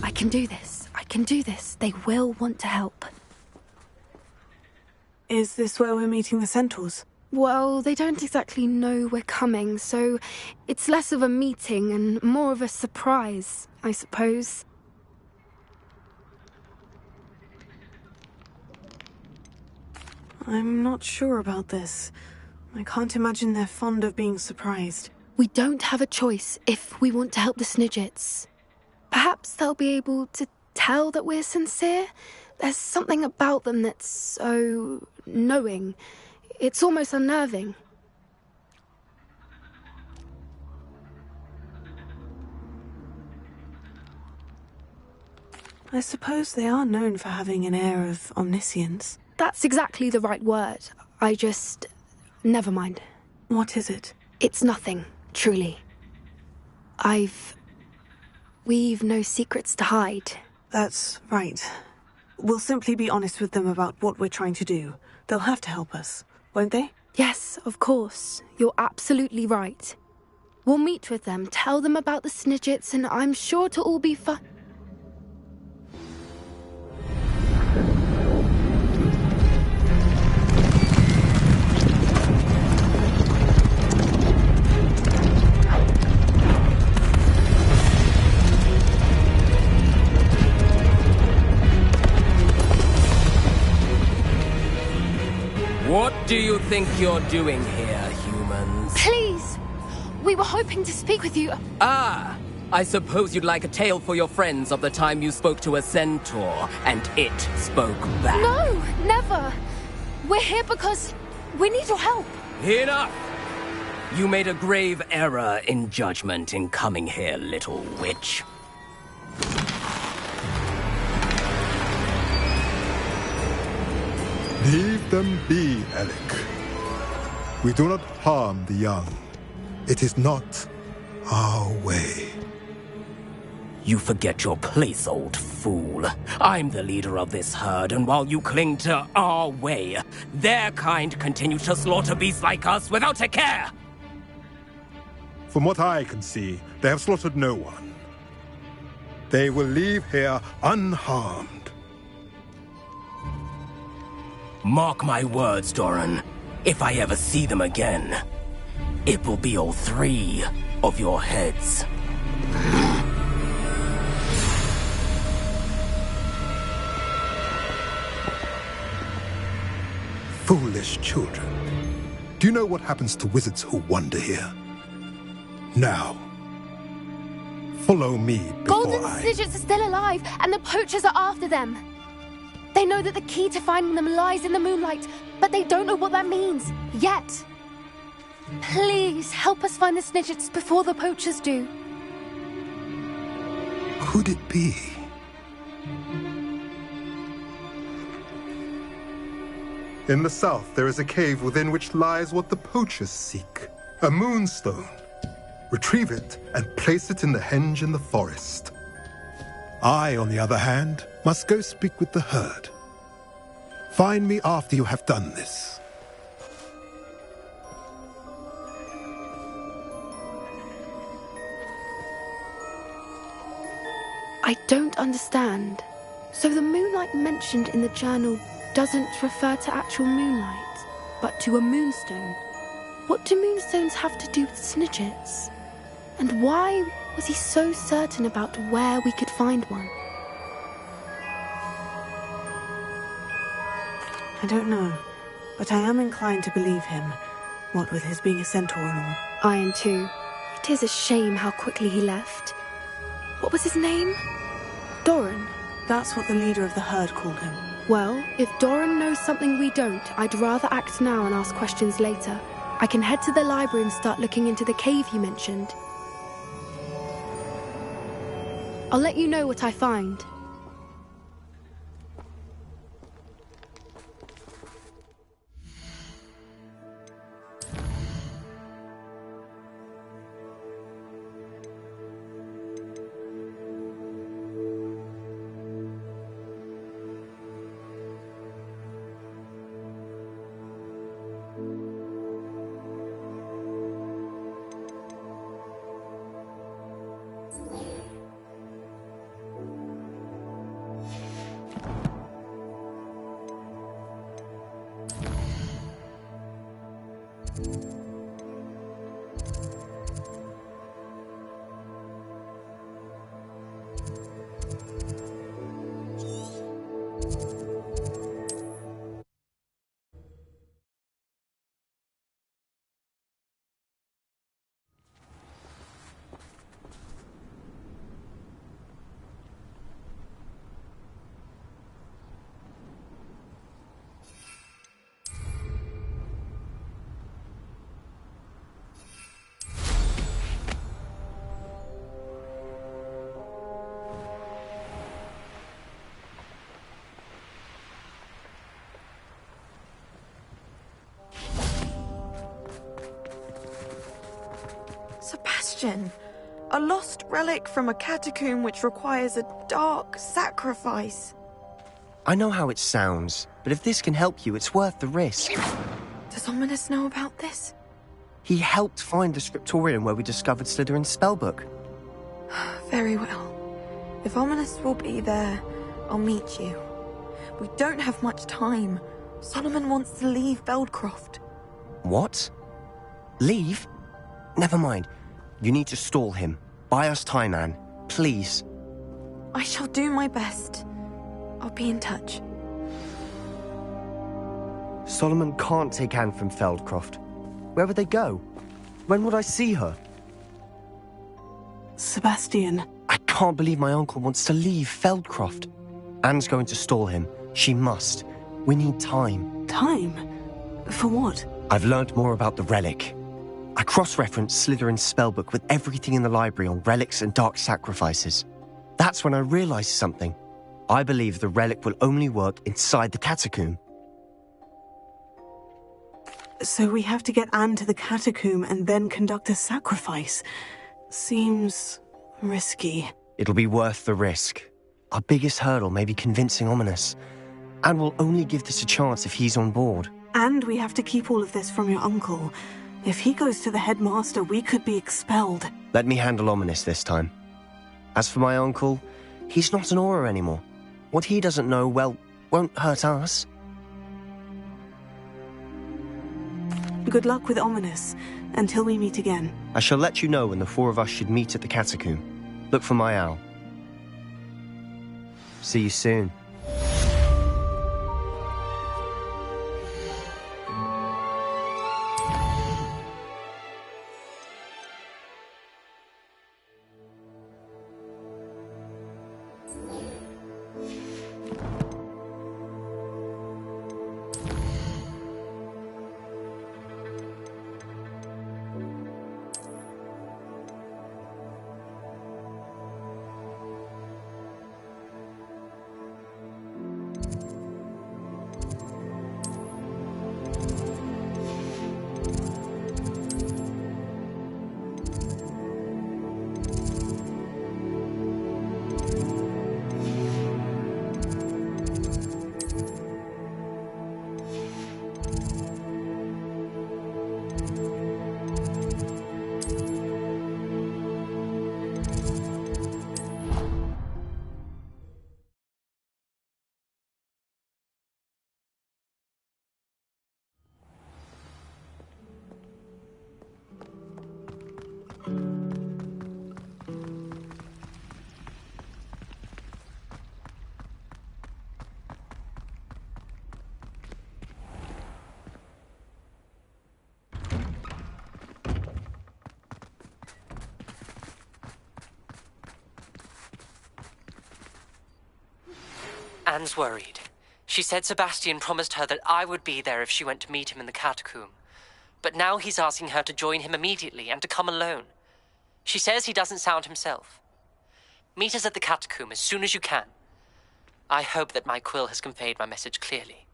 I can do this. I can do this. They will want to help. Is this where we're meeting the Centaurs? Well, they don't exactly know we're coming, so it's less of a meeting and more of a surprise, I suppose. I'm not sure about this. I can't imagine they're fond of being surprised. We don't have a choice if we want to help the Snidgets. Perhaps they'll be able to tell that we're sincere. There's something about them that's so knowing. It's almost unnerving. I suppose they are known for having an air of omniscience. That's exactly the right word. I just... never mind. What is it? It's nothing, truly. We've no secrets to hide. That's right. We'll simply be honest with them about what we're trying to do. They'll have to help us, won't they? Yes, of course. You're absolutely right. We'll meet with them, tell them about the Snidgets, and I'm sure it'll all be fun. What do you think you're doing here, humans? Please! We were hoping to speak with you. Ah! I suppose you'd like a tale for your friends of the time you spoke to a centaur, and it spoke back. No, never! We're here because we need your help. Enough! You made a grave error in judgment in coming here, little witch. Leave them be, Alec. We do not harm the young. It is not our way. You forget your place, old fool. I'm the leader of this herd, and while you cling to our way, their kind continue to slaughter beasts like us without a care. From what I can see, they have slaughtered no one. They will leave here unharmed. Mark my words, Doran. If I ever see them again, it will be all 3 of your heads. Foolish children. Do you know what happens to wizards who wander here? Now, follow me before Golden Snidgets are still alive, and the poachers are after them. They know that the key to finding them lies in the moonlight, but they don't know what that means, yet. Please, help us find the Snidgets before the poachers do. Could it be? In the south, there is a cave within which lies what the poachers seek. A moonstone. Retrieve it and place it in the henge in the forest. I, on the other hand, must go speak with the herd. Find me after you have done this. I don't understand. So the moonlight mentioned in the journal doesn't refer to actual moonlight, but to a moonstone. What do moonstones have to do with Snidgets? And why was he so certain about where we could find one? I don't know, but I am inclined to believe him, what with his being a centaur and all. I am too. It is a shame how quickly he left. What was his name? Doran? That's what the leader of the herd called him. Well, if Doran knows something we don't, I'd rather act now and ask questions later. I can head to the library and start looking into the cave you mentioned. I'll let you know what I find. Sebastian, a lost relic from a catacomb which requires a dark sacrifice. I know how it sounds, but if this can help you, it's worth the risk. Does Ominous know about this? He helped find the scriptorium where we discovered Slytherin's spellbook. Very well. If Ominous will be there, I'll meet you. We don't have much time. Solomon wants to leave Beldcroft. What? Leave? Never mind. You need to stall him. Buy us time, Anne. Please. I shall do my best. I'll be in touch. Solomon can't take Anne from Feldcroft. Where would they go? When would I see her? Sebastian. I can't believe my uncle wants to leave Feldcroft. Anne's going to stall him. She must. We need time. Time? For what? I've learned more about the relic. I cross-referenced Slytherin's spellbook with everything in the library on relics and dark sacrifices. That's when I realized something. I believe the relic will only work inside the catacomb. So we have to get Anne to the catacomb and then conduct a sacrifice. Seems risky. It'll be worth the risk. Our biggest hurdle may be convincing Ominous. And we'll only give this a chance if he's on board. And we have to keep all of this from your uncle. If he goes to the headmaster, we could be expelled. Let me handle Ominous this time. As for my uncle, he's not an Auror anymore. What he doesn't know, well, won't hurt us. Good luck with Ominous, until we meet again. I shall let you know when the four of us should meet at the catacomb. Look for my owl. See you soon. Anne's worried. She said Sebastian promised her that I would be there if she went to meet him in the catacomb. But now he's asking her to join him immediately and to come alone. She says he doesn't sound himself. Meet us at the catacomb as soon as you can. I hope that my quill has conveyed my message clearly.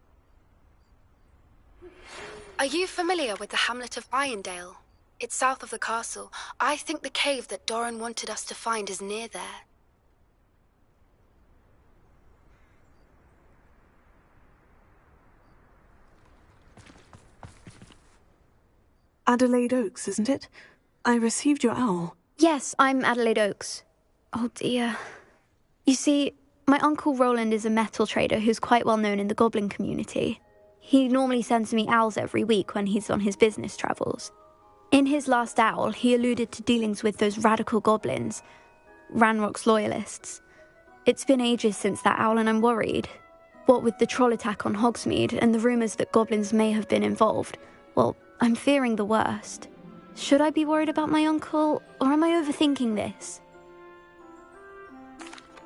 Are you familiar with the hamlet of Irondale? It's south of the castle. I think the cave that Doran wanted us to find is near there. Adelaide Oaks, isn't it? I received your owl. Yes, I'm Adelaide Oaks. Oh dear. You see, my uncle Roland is a metal trader who's quite well known in the goblin community. He normally sends me owls every week when he's on his business travels. In his last owl, he alluded to dealings with those radical goblins, Ranrock's loyalists. It's been ages since that owl and I'm worried. What with the troll attack on Hogsmeade and the rumours that goblins may have been involved, well, I'm fearing the worst. Should I be worried about my uncle, or am I overthinking this?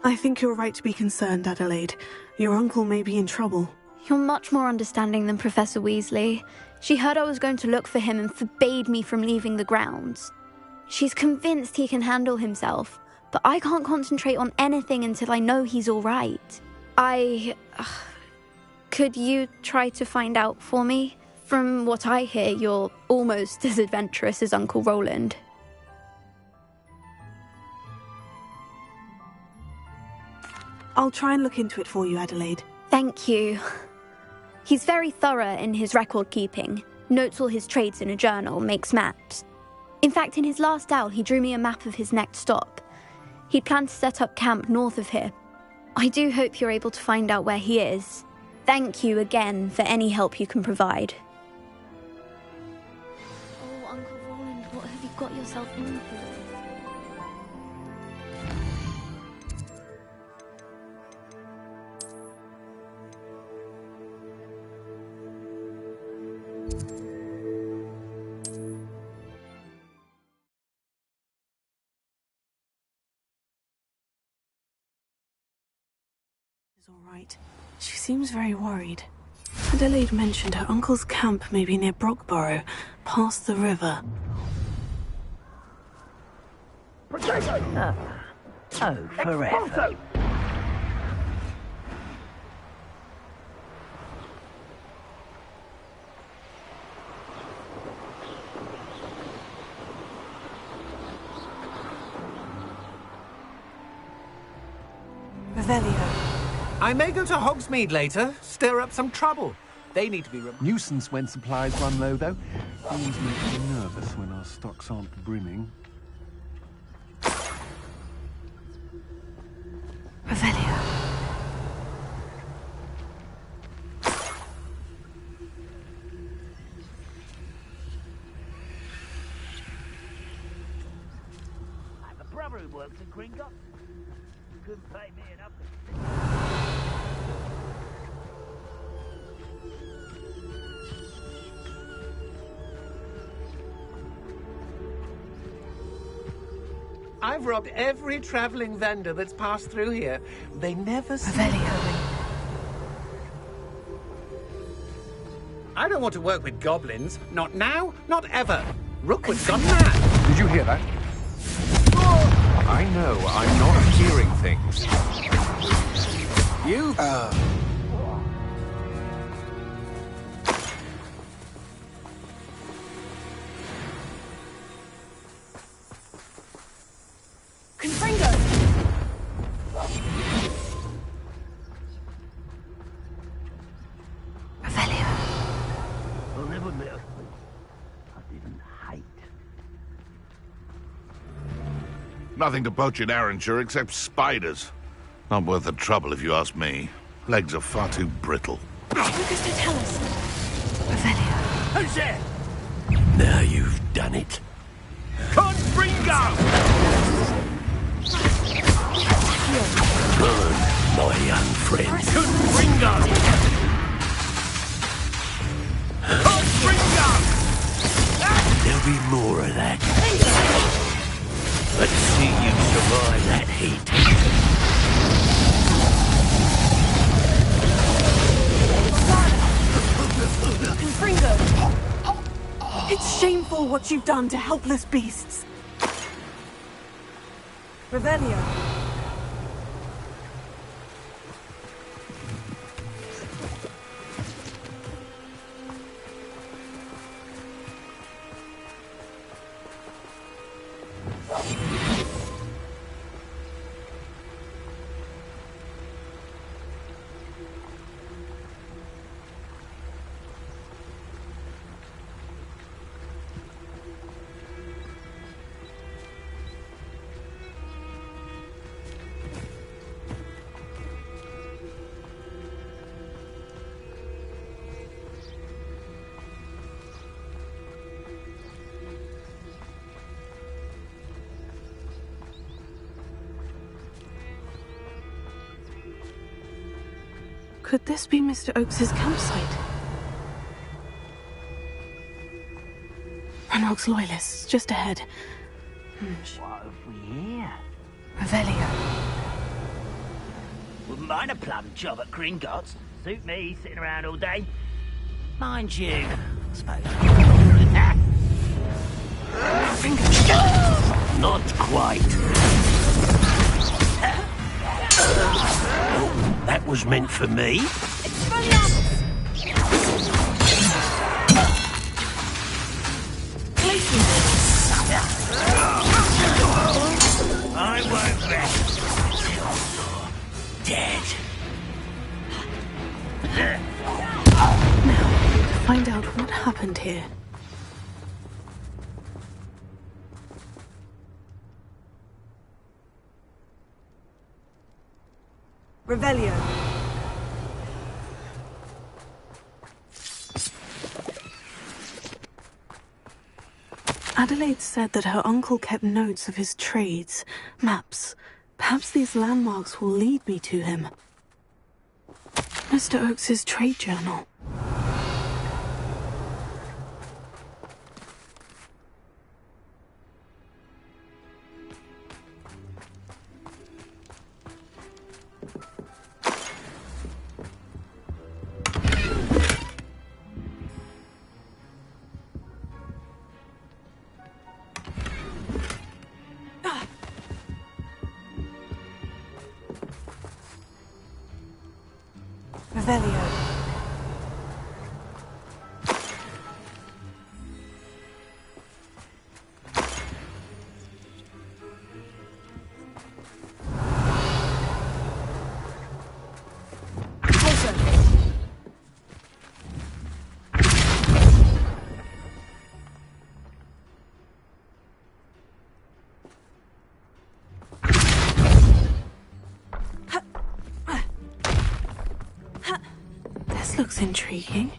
I think you're right to be concerned, Adelaide. Your uncle may be in trouble. You're much more understanding than Professor Weasley. She heard I was going to look for him and forbade me from leaving the grounds. She's convinced he can handle himself, but I can't concentrate on anything until I know he's all right. Could you try to find out for me? From what I hear, you're almost as adventurous as Uncle Roland. I'll try and look into it for you, Adelaide. Thank you. He's very thorough in his record keeping, notes all his trades in a journal, makes maps. In fact, in his last owl, he drew me a map of his next stop. He'd planned to set up camp north of here. I do hope you're able to find out where he is. Thank you again for any help you can provide. Oh, Uncle Roland, what have you got yourself into? All right. She seems very worried. Adelaide mentioned her uncle's camp may be near Brockborough, past the river. Oh, forever. Revelio. I may go to Hogsmeade later, stir up some trouble. They need to be Nuisance when supplies run low, though. Always makes me nervous when our stocks aren't brimming. Revelio. I have a brother who works at Gringotts. Couldn't pay me enough. I've robbed every travelling vendor that's passed through here. They never see me coming. I don't want to work with goblins. Not now, not ever. Rookwood's gone mad. Did you hear that? I know, I'm not hearing things. You... I'll never admit I didn't hate. Nothing to poach in Arranshire except spiders. Not worth the trouble if you ask me. Legs are far too brittle. Lucas, to tell us. Revelio. Who's there? Now you've done it. Confringo! Burn, my young friend. Confringo! Confringo! There'll be more of that. Let's see you survive that heat. Confringo! It's shameful what you've done to helpless beasts. Revelio. Could this be Mr. Oakes's campsite? Ranrock's loyalists, just ahead. What have we here? Revelio. Wouldn't mind a plum job at Gringotts. Suit me, sitting around all day. Mind you, I suppose. Not quite. That was meant for me. I won't rest until you're dead. Now, to find out what happened here. Revelio. Adelaide said that her uncle kept notes of his trades, maps. Perhaps these landmarks will lead me to him. Mr. Oakes's trade journal. Revelio. This looks intriguing.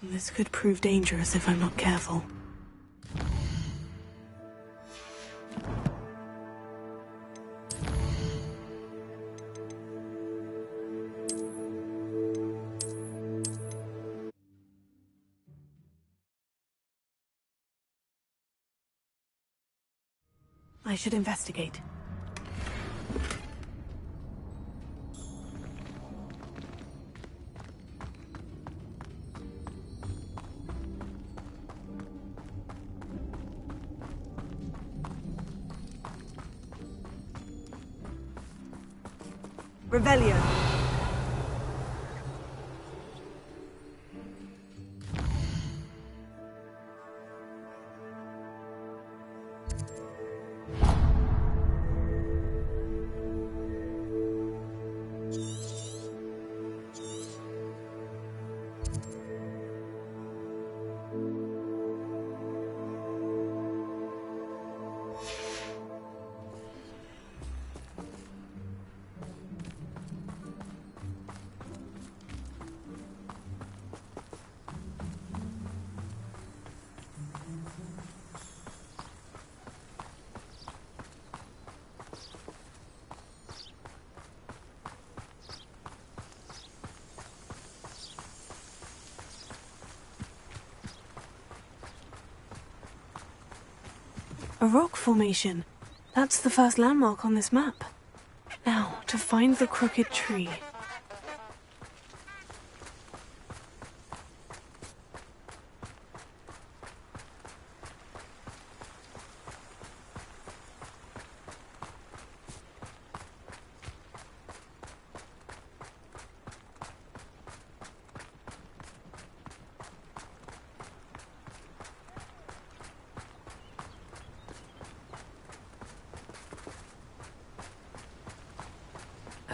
This could prove dangerous if I'm not careful. I should investigate. Revelio. A rock formation. That's the first landmark on this map. Now, to find the crooked tree.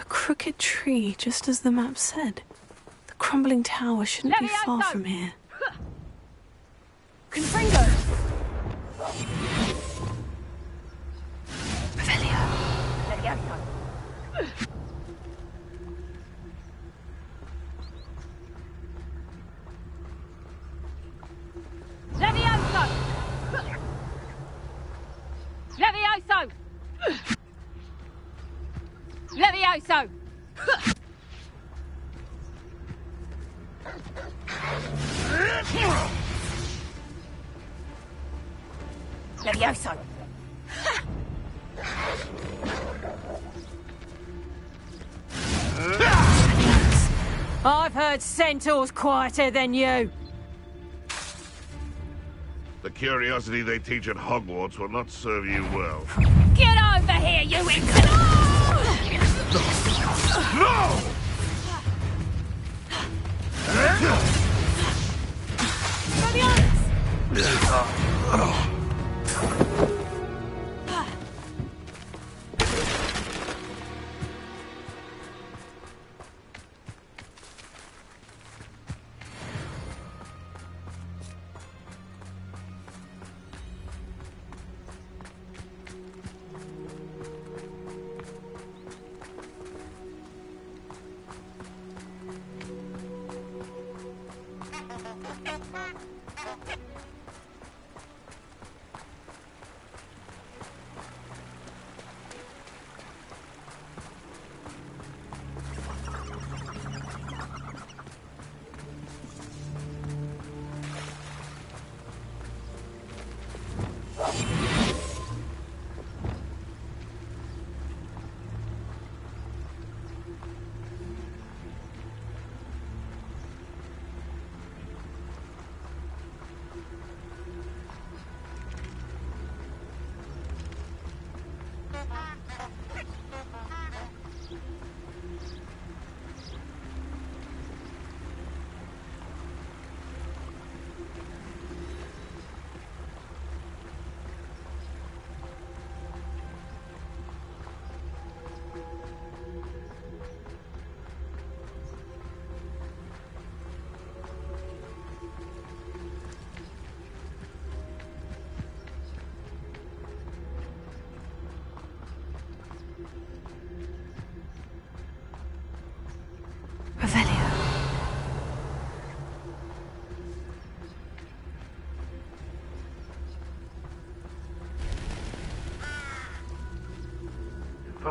Crooked tree, just as the map said. The crumbling tower shouldn't be far from here. Confringo! Revelio. Levioso! Levioso! Levioso! Levioso! I've heard centaurs quieter than you. The curiosity they teach at Hogwarts will not serve you well. Get over here, you infant! No!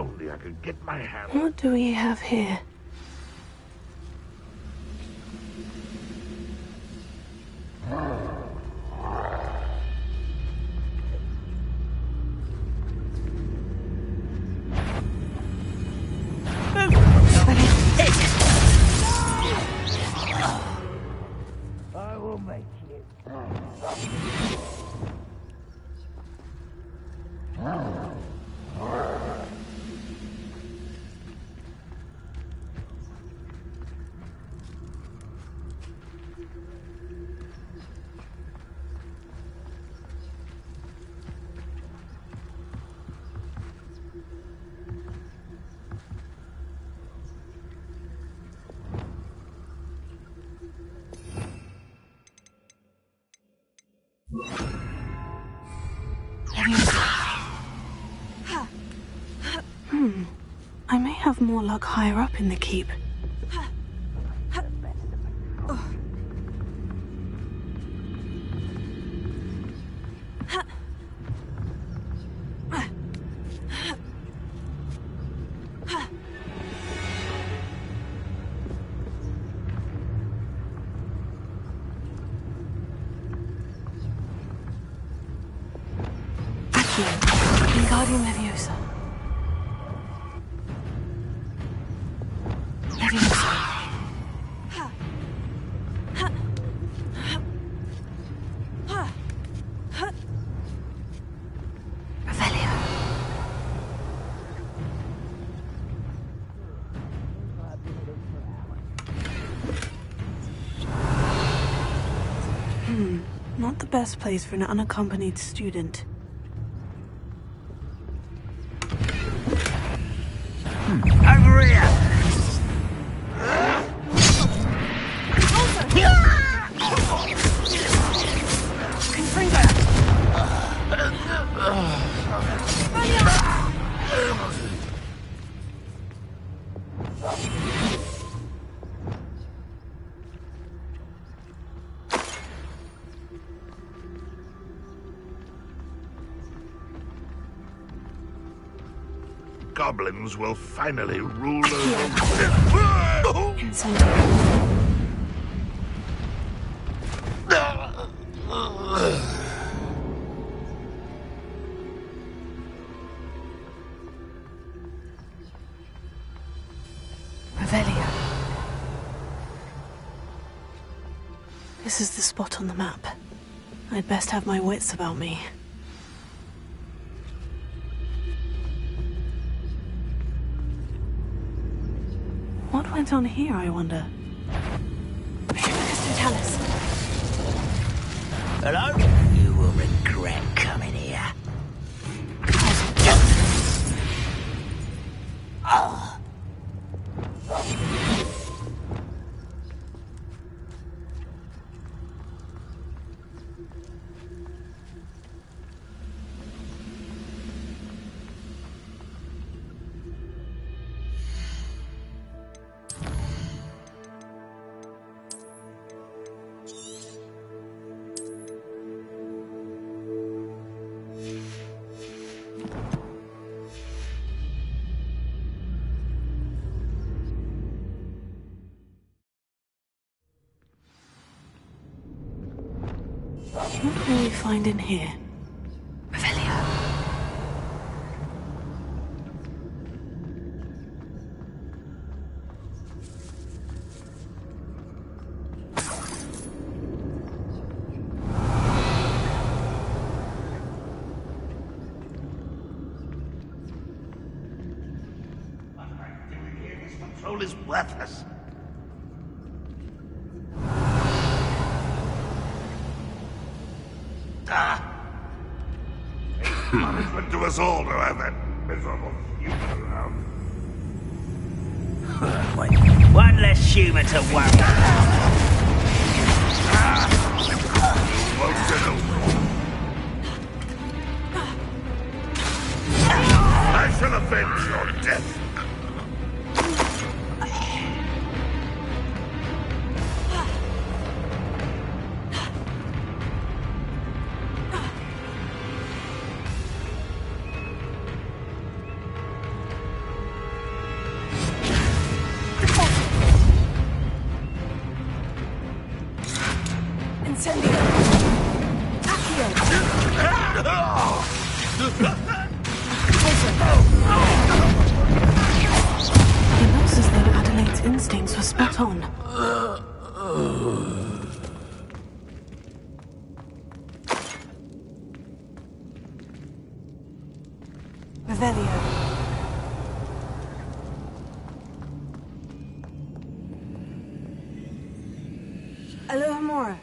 only I could get my hands... What do we have here? I will make you. I may have more luck higher up in the keep. Wingardium Leviosa. Not the best place for an unaccompanied student. Over here! Goblins will finally rule over... Revelia. This is the spot on the map. I'd best have my wits about me. What went on here, I wonder? Totalis. Hello? You will regret coming here. Oh. What will we find in here? Revelia. What am I doing here? This control is worthless. Punishment to us all to have that miserable human around. One less human to worry about. Won't settle. I shall avenge your death. It looks as though Adelaide's instincts were spot on. Revelio. Alohomora.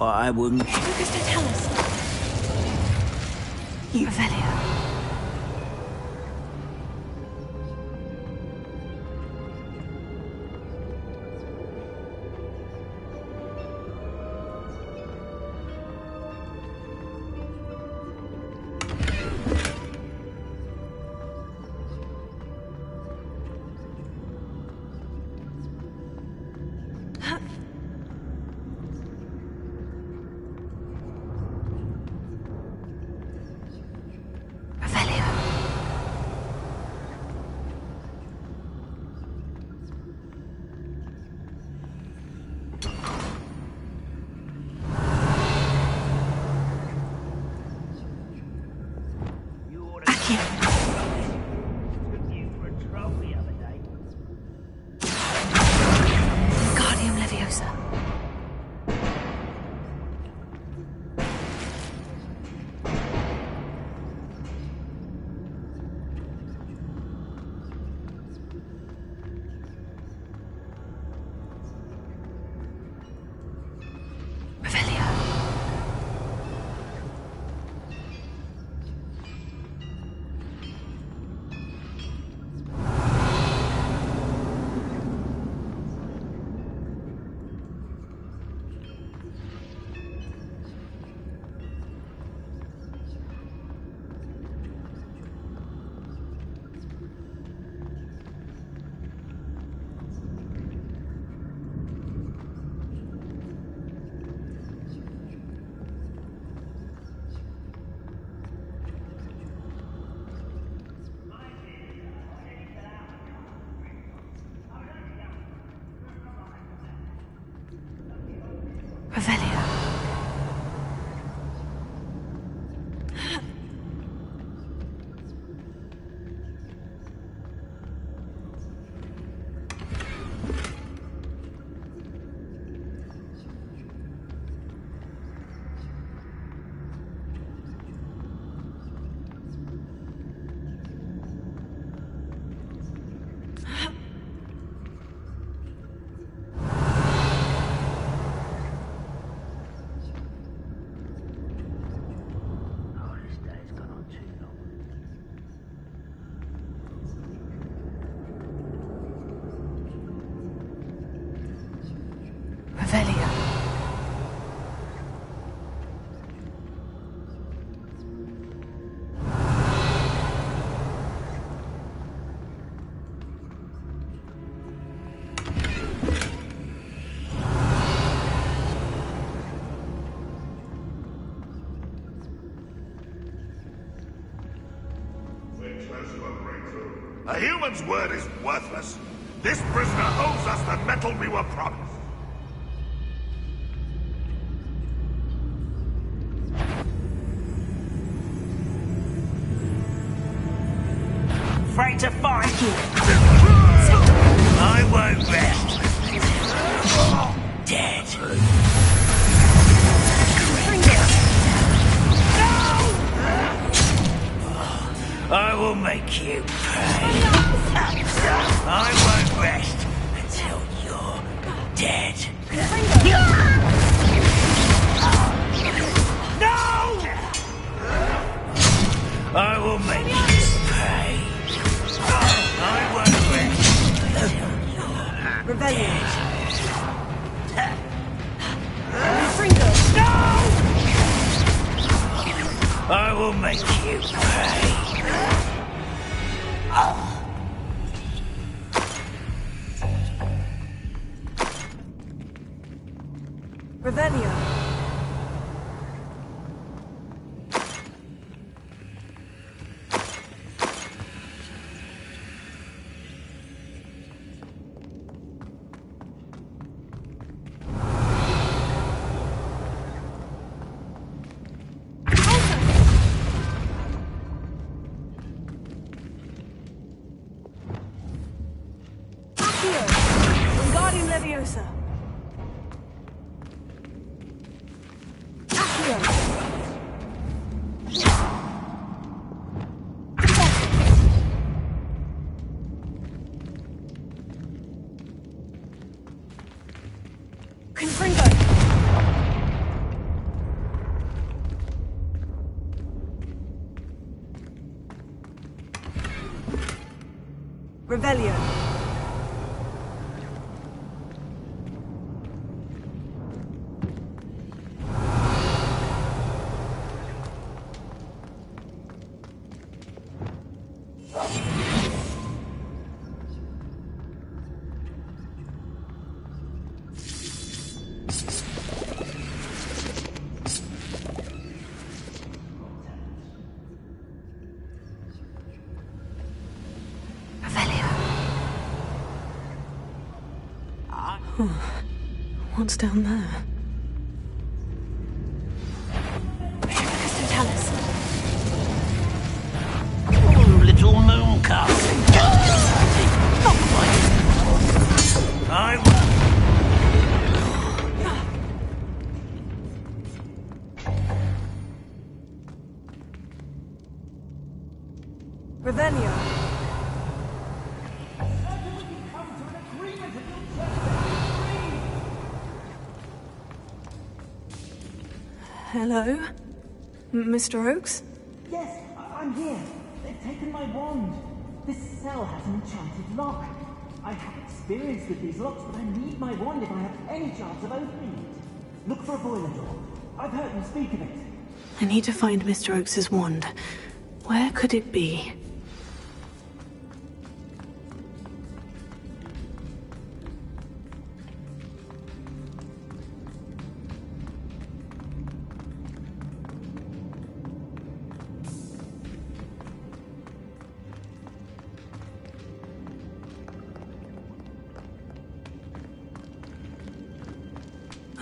I wouldn't. Lucas, don't tell us. You, Revelio. Guardium Leviosa. A human's word is worthless. This prisoner owes us the metal we were promised. Afraid to fight? I won't rest. Dead. I will make you pay. I won't rest until you're dead. No! I will make you pay. I won't rest until you're dead. No! I will make you pay. Revelio. Wingardium Leviosa. Confringo. Revelio. What's down there? Oh, little moon casting. Not quite. I Revelio. Hello? Mr. Oakes? Yes, I'm here. They've taken my wand. This cell has an enchanted lock. I have experience with these locks, but I need my wand if I have any chance of opening it. Look for a boiler door. I've heard them speak of it. I need to find Mr. Oakes's wand. Where could it be?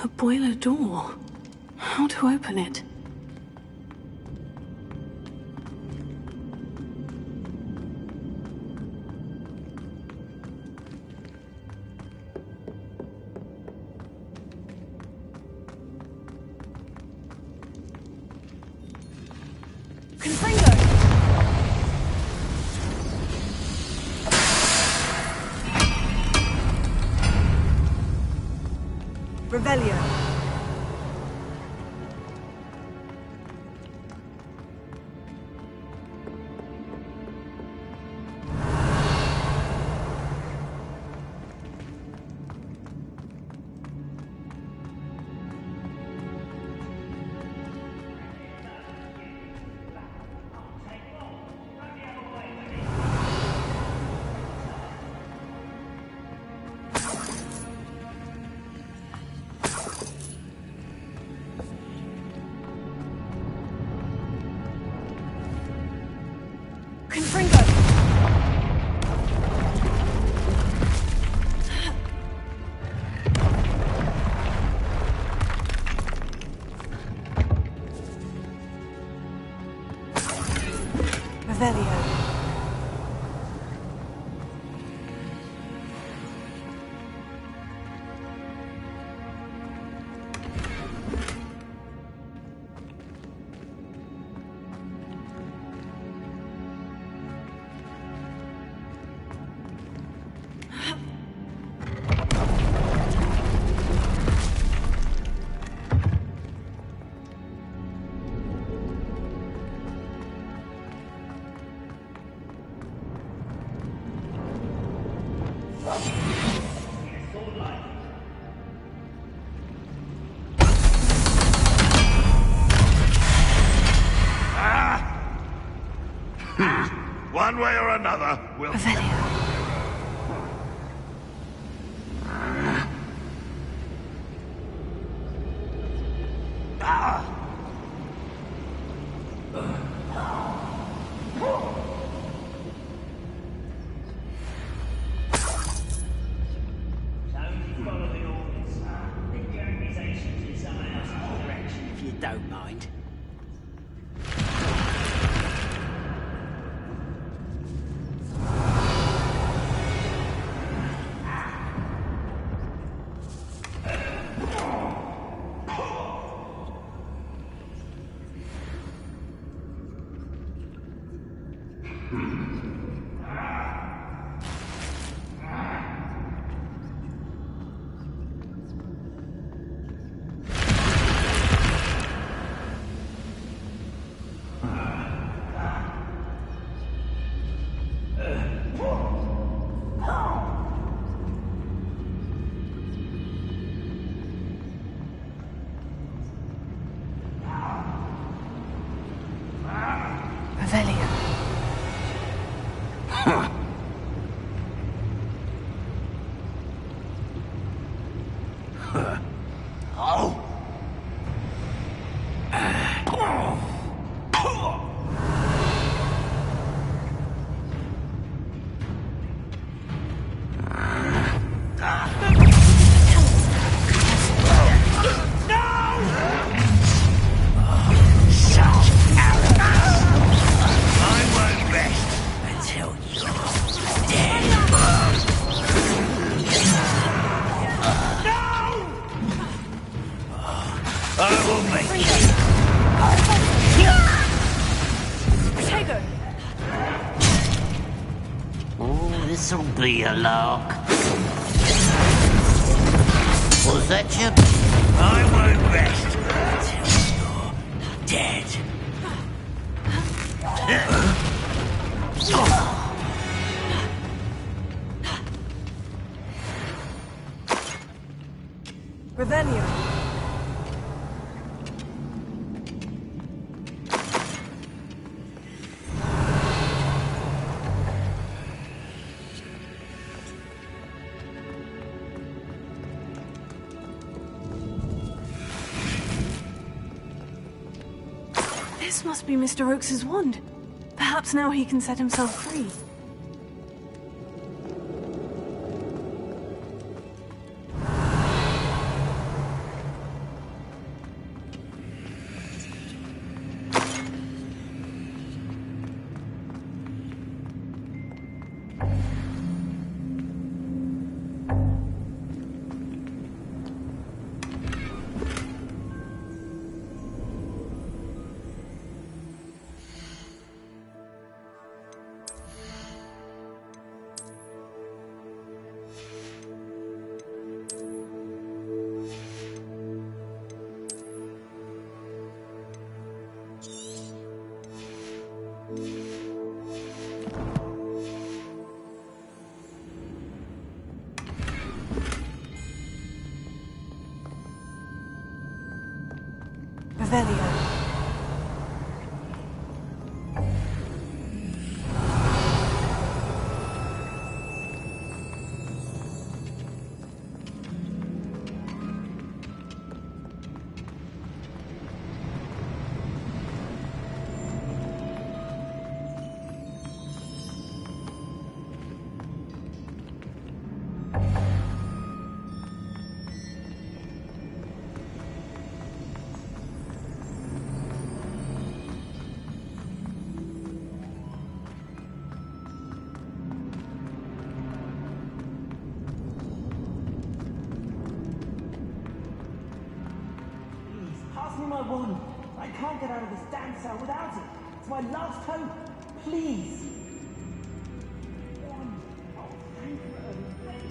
A boiler door. How to open it? Revelio. Revelio. One way or another, we'll... If you don't mind. This'll be a lark. Was that your... I won't rest until you're dead. Revelio. This must be Mr. Oakes's wand. Perhaps now he can set himself free. Revelio. Pass me my wand. I can't get out of this damn cell without it. It's my last hope. Please. Wand. Oh, thank you, Erwin. Thank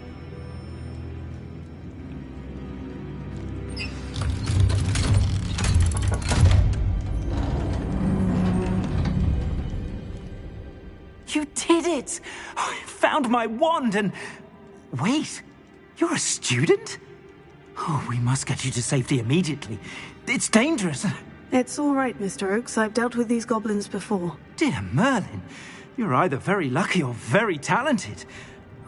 you. You did it! I found my wand and... Wait, you're a student? Oh, we must get you to safety immediately. It's dangerous. It's all right, Mr. Oakes. I've dealt with these goblins before. Dear Merlin, you're either very lucky or very talented.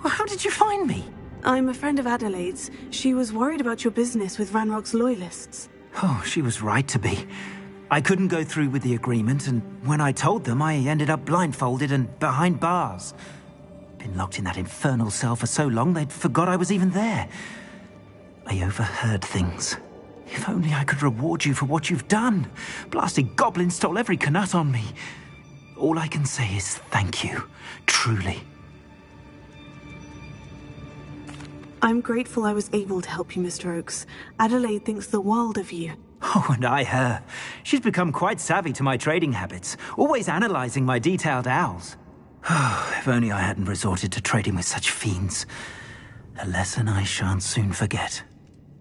How did you find me? I'm a friend of Adelaide's. She was worried about your business with Ranrock's loyalists. Oh, she was right to be. I couldn't go through with the agreement, and when I told them, I ended up blindfolded and behind bars. Been locked in that infernal cell for so long, they'd forgot I was even there. I overheard things. If only I could reward you for what you've done. Blasted goblins stole every Knut on me. All I can say is thank you, truly. I'm grateful I was able to help you, Mr. Oakes. Adelaide thinks the world of you. Oh, and I her. She's become quite savvy to my trading habits, always analyzing my detailed owls. If only I hadn't resorted to trading with such fiends. A lesson I shan't soon forget.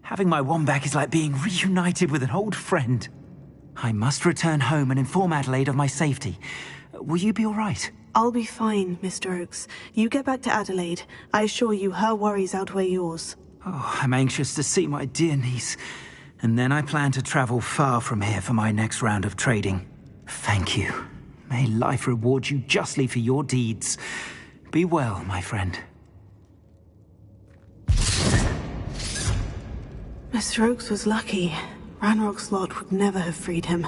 Having my wand back is like being reunited with an old friend. I must return home and inform Adelaide of my safety. Will you be all right? I'll be fine, Mr. Oakes. You get back to Adelaide. I assure you her worries outweigh yours. Oh, I'm anxious to see my dear niece. And then I plan to travel far from here for my next round of trading. Thank you. May life reward you justly for your deeds. Be well, my friend. Mr. Oakes was lucky. Ranrock's lot would never have freed him.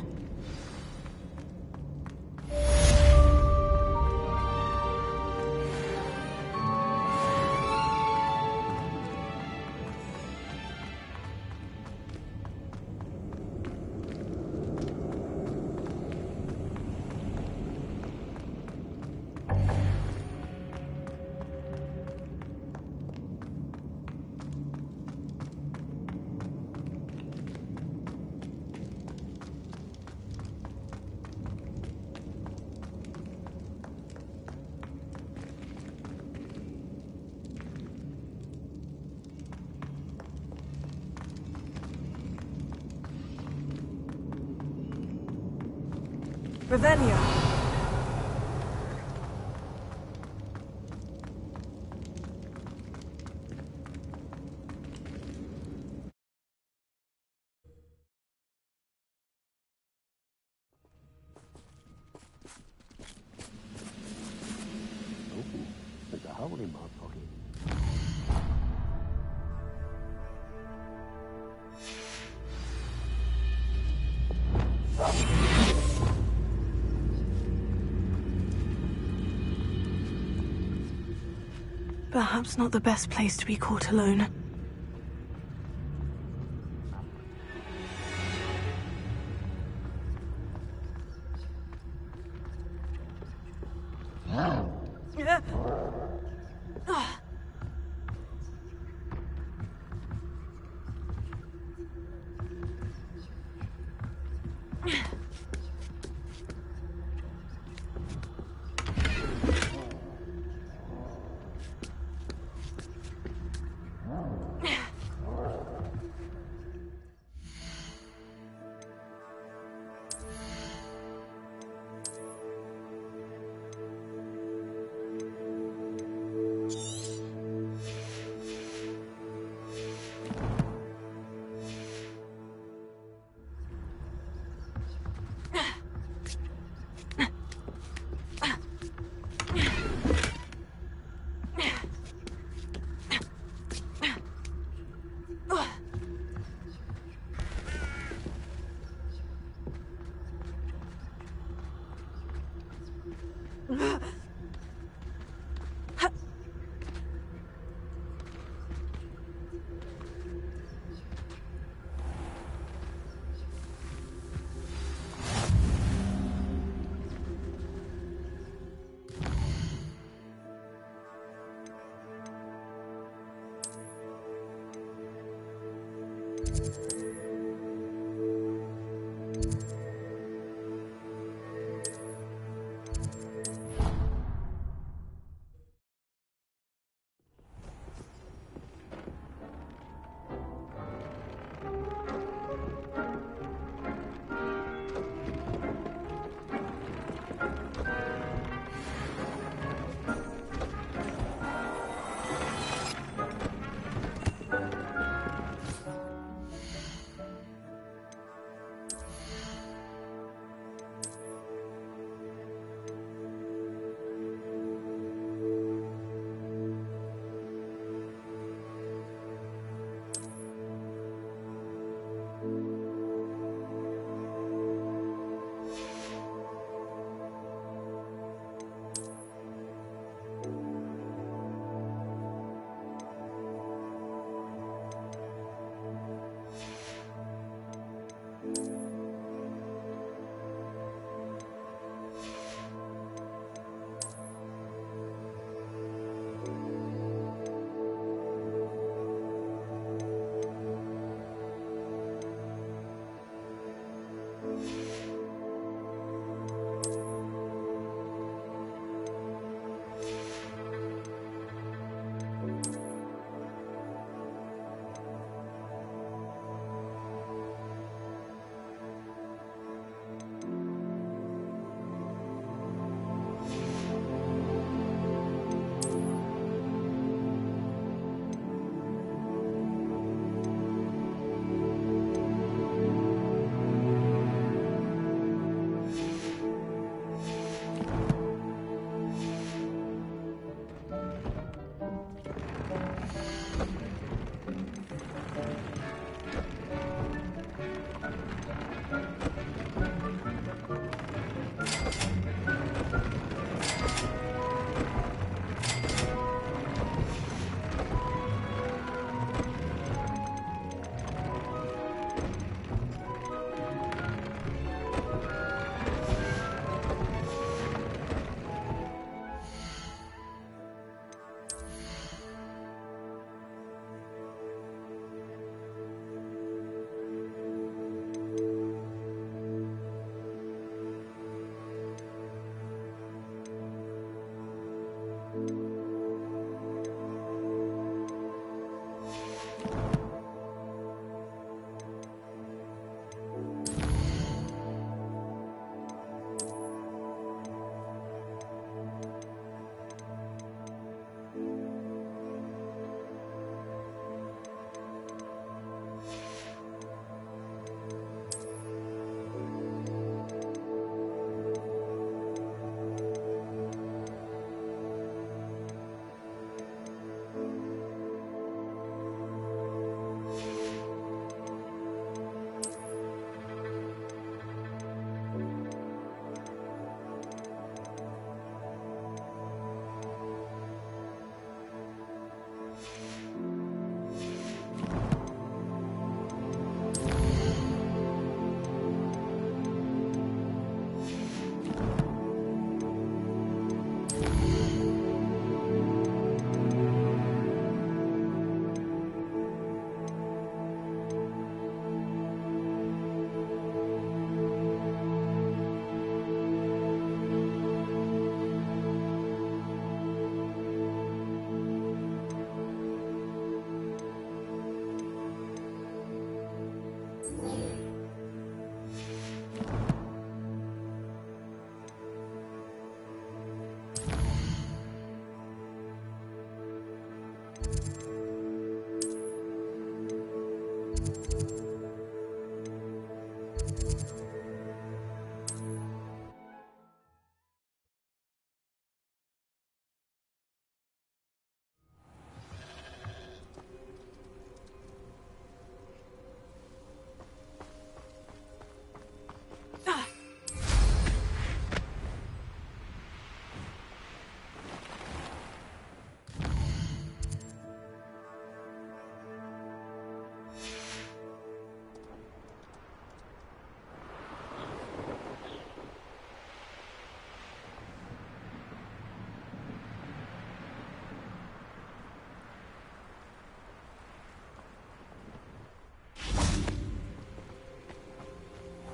Revelio. There's a hole in my pocket. Perhaps not the best place to be caught alone.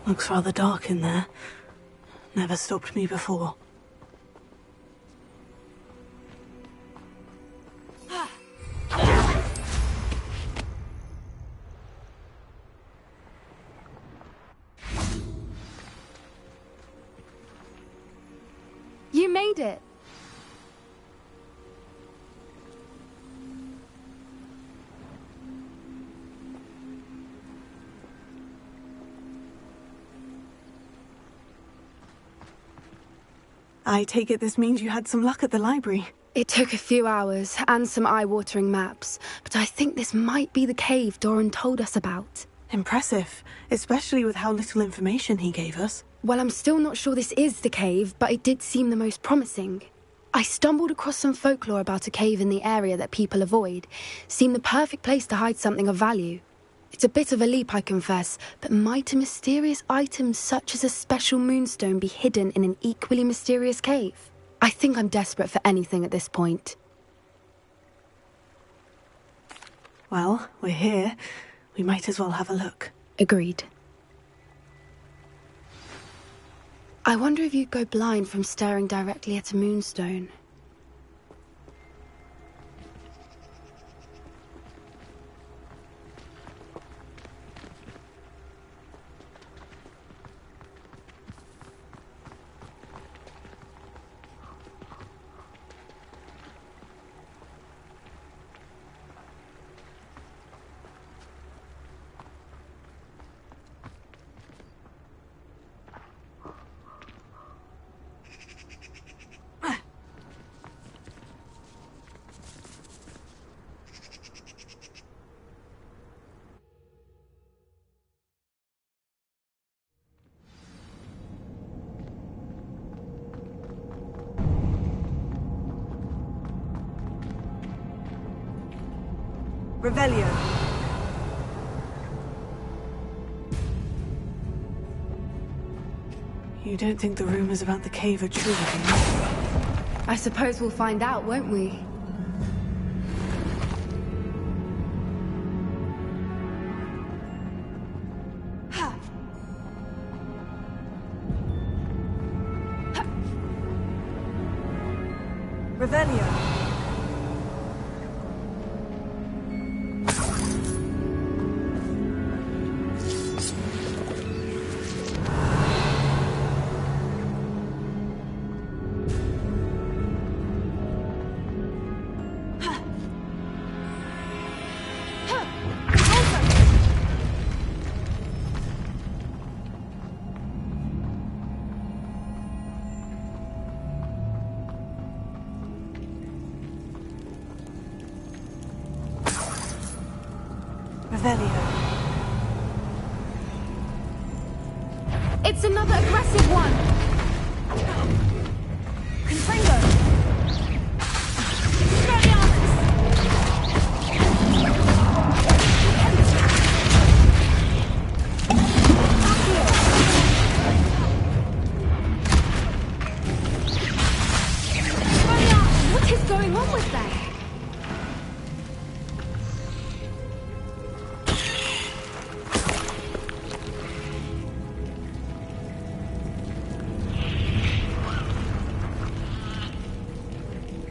Looks rather dark in there. Never stopped me before. You made it. I take it this means you had some luck at the library. It took a few hours and some eye-watering maps, but I think this might be the cave Doran told us about. Impressive, especially with how little information he gave us. Well, I'm still not sure this is the cave, but it did seem the most promising. I stumbled across some folklore about a cave in the area that people avoid. Seemed the perfect place to hide something of value. It's a bit of a leap, I confess, but might a mysterious item such as a special moonstone be hidden in an equally mysterious cave? I think I'm desperate for anything at this point. Well, we're here. We might as well have a look. Agreed. I wonder if you'd go blind from staring directly at a moonstone. Revelio. You don't think the rumors about the cave are true, do you? I suppose we'll find out, won't we? Revelio. It's another aggressive one! Confringo!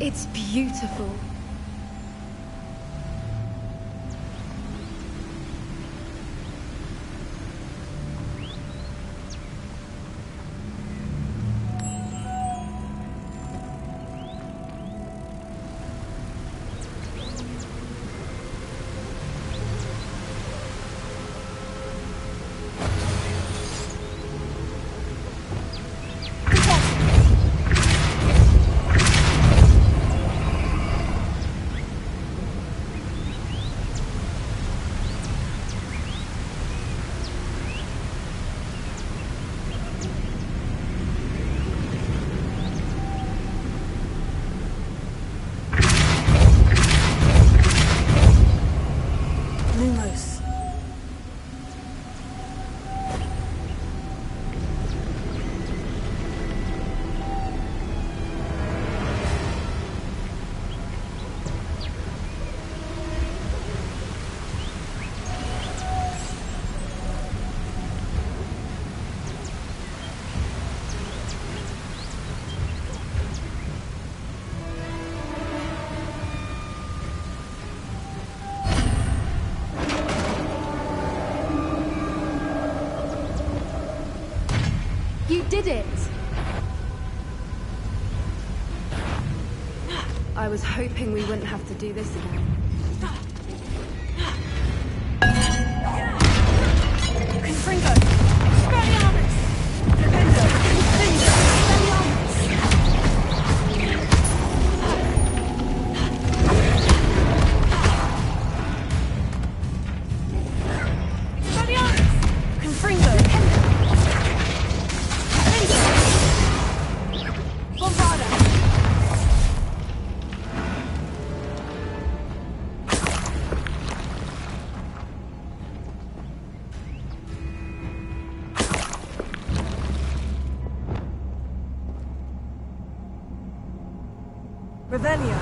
It's beautiful. You did it! I was hoping we wouldn't have to do this again. Confringo! Expelliarmus! Defendo! Confringo! Expelliarmus! Confringo! Bombarda! Revelio.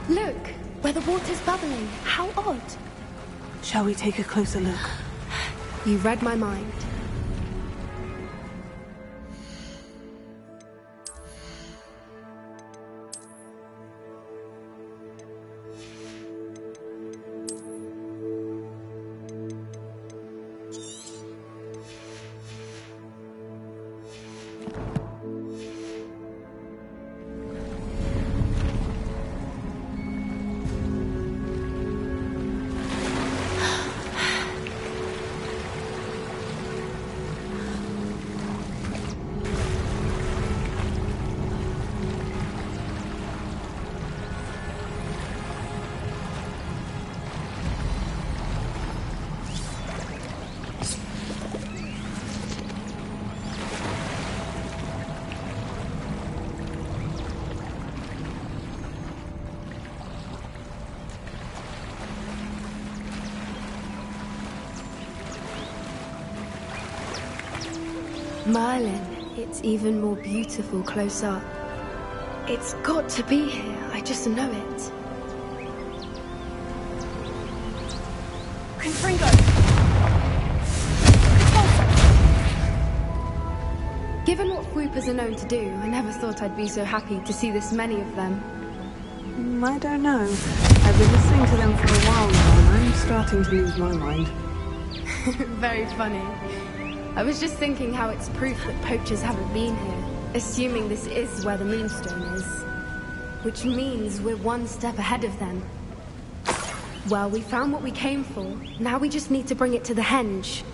Look, where the water's bubbling. How odd. Shall we take a closer look? You read my mind. Merlin, it's even more beautiful close up. It's got to be here, I just know it. Confringo! Given what swoopers are known to do, I never thought I'd be so happy to see this many of them. I don't know. I've been listening to them for a while now, and I'm starting to lose my mind. Very funny. I was just thinking how it's proof that poachers haven't been here, assuming this is where the Moonstone is. Which means we're one step ahead of them. Well, we found what we came for. Now we just need to bring it to the henge.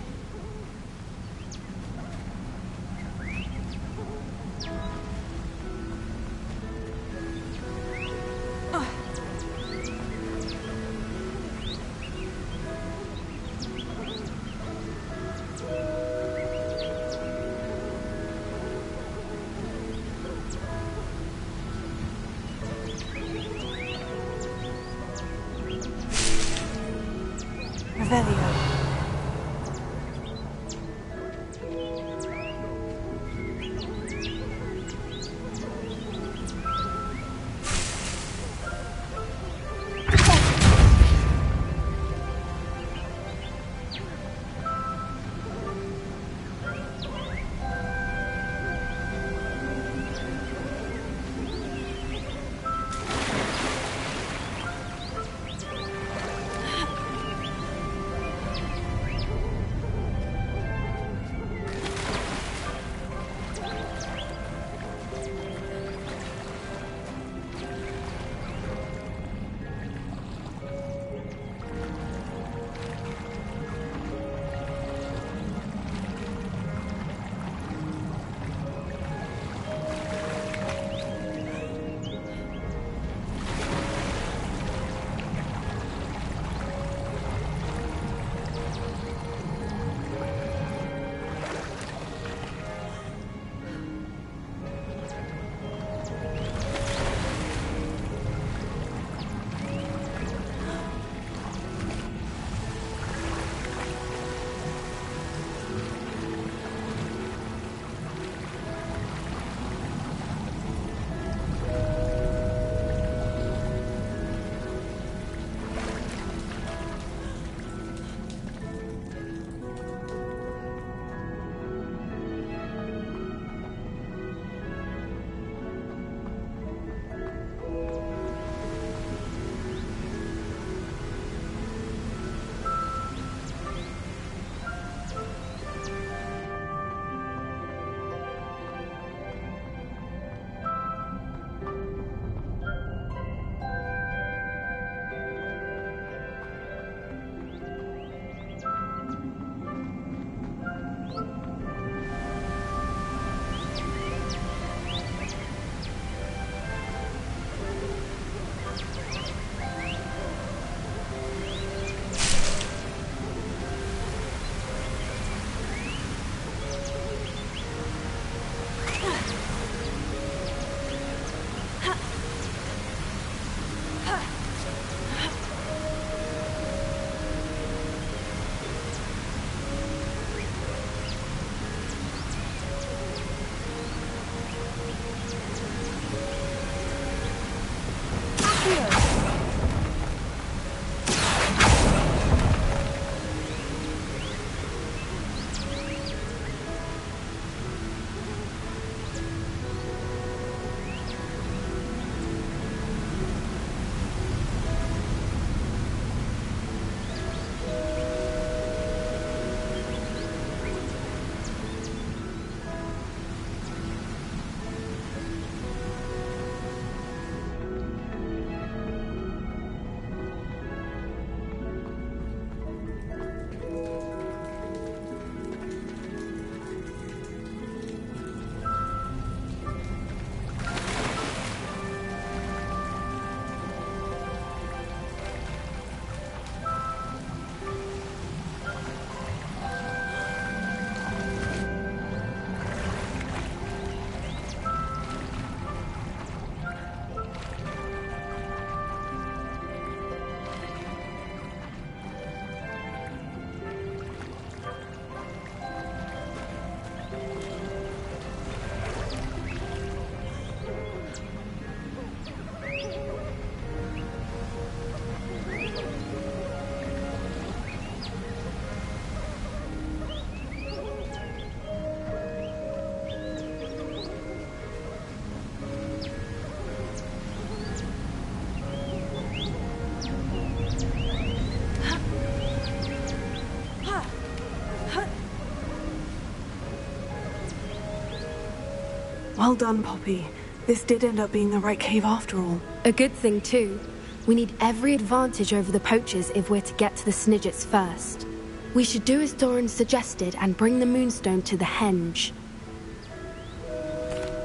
Well done, Poppy. This did end up being the right cave after all. A good thing, too. We need every advantage over the poachers if we're to get to the Snidgets first. We should do as Doran suggested and bring the Moonstone to the henge.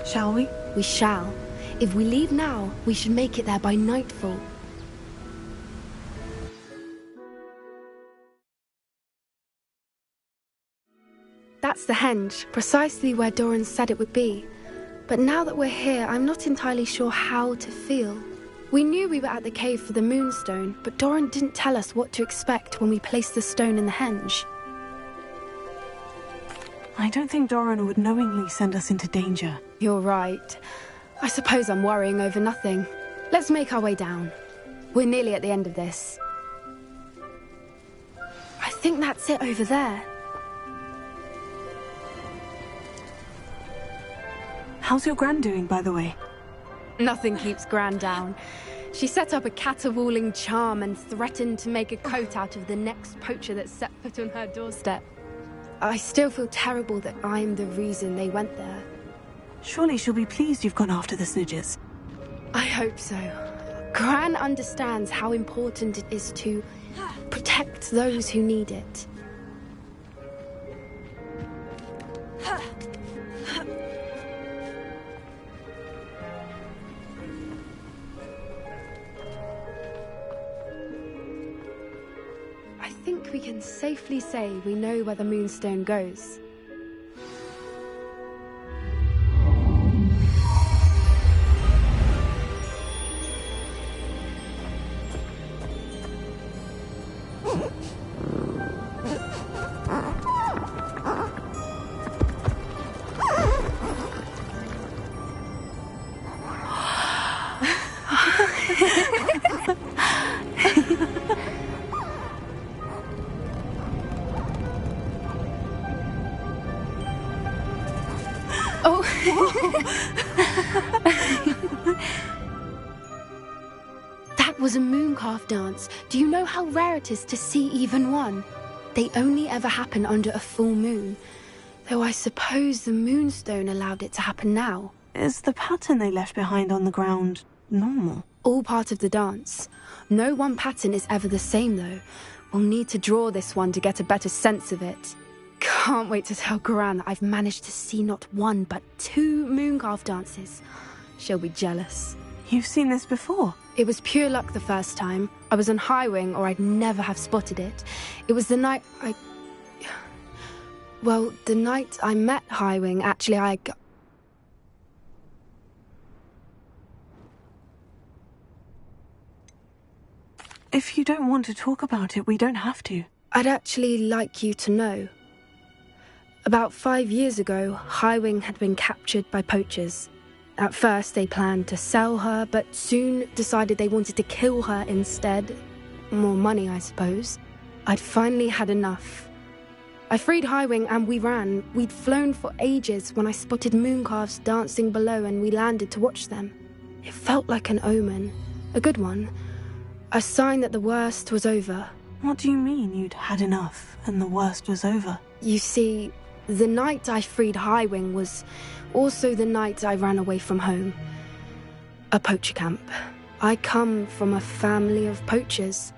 Shall we? We shall. If we leave now, we should make it there by nightfall. That's the henge, precisely where Doran said it would be. But now that we're here, I'm not entirely sure how to feel. We knew we were at the cave for the Moonstone, but Doran didn't tell us what to expect when we placed the stone in the henge. I don't think Doran would knowingly send us into danger. You're right. I suppose I'm worrying over nothing. Let's make our way down. We're nearly at the end of this. I think that's it over there. How's your Gran doing, by the way? Nothing keeps Gran down. She set up a caterwauling charm and threatened to make a coat out of the next poacher that set foot on her doorstep. I still feel terrible that I'm the reason they went there. Surely she'll be pleased you've gone after the Snidgets. I hope so. Gran understands how important it is to protect those who need it. I think we can safely say we know where the Moonstone goes. That was a mooncalf dance. Do you know how rare it is to see even one? They only ever happen under a full moon. Though I suppose the Moonstone allowed it to happen now. Is the pattern they left behind on the ground normal? All part of the dance. No one pattern is ever the same, though. We'll need to draw this one to get a better sense of it. Can't wait to tell Gran that I've managed to see not one, but 2 mooncalf dances. She'll be jealous. You've seen this before? It was pure luck the first time. I was on Highwing, or I'd never have spotted it. It was the night Well, the night I met Highwing, actually, If you don't want to talk about it, we don't have to. I'd actually like you to know. About 5 years ago, Highwing had been captured by poachers. At first, they planned to sell her, but soon decided they wanted to kill her instead. More money, I suppose. I'd finally had enough. I freed Highwing and we ran. We'd flown for ages when I spotted mooncalves dancing below and we landed to watch them. It felt like an omen. A good one. A sign that the worst was over. What do you mean you'd had enough and the worst was over? You see, the night I freed Highwing was also the night I ran away from home. A poacher camp. I come from a family of poachers.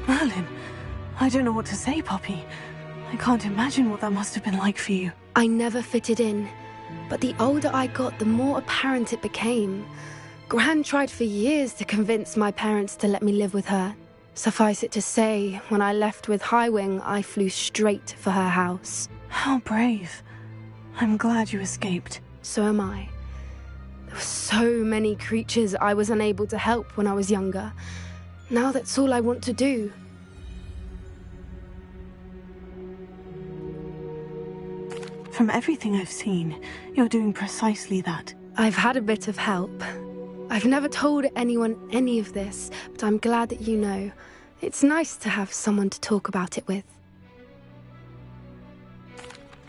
Merlin, I don't know what to say, Poppy. I can't imagine what that must have been like for you. I never fitted in, but the older I got, the more apparent it became. Gran tried for years to convince my parents to let me live with her. Suffice it to say, when I left with Highwing, I flew straight for her house. How brave. I'm glad you escaped. So am I. There were so many creatures I was unable to help when I was younger. Now that's all I want to do. From everything I've seen, you're doing precisely that. I've had a bit of help. I've never told anyone any of this, but I'm glad that you know. It's nice to have someone to talk about it with.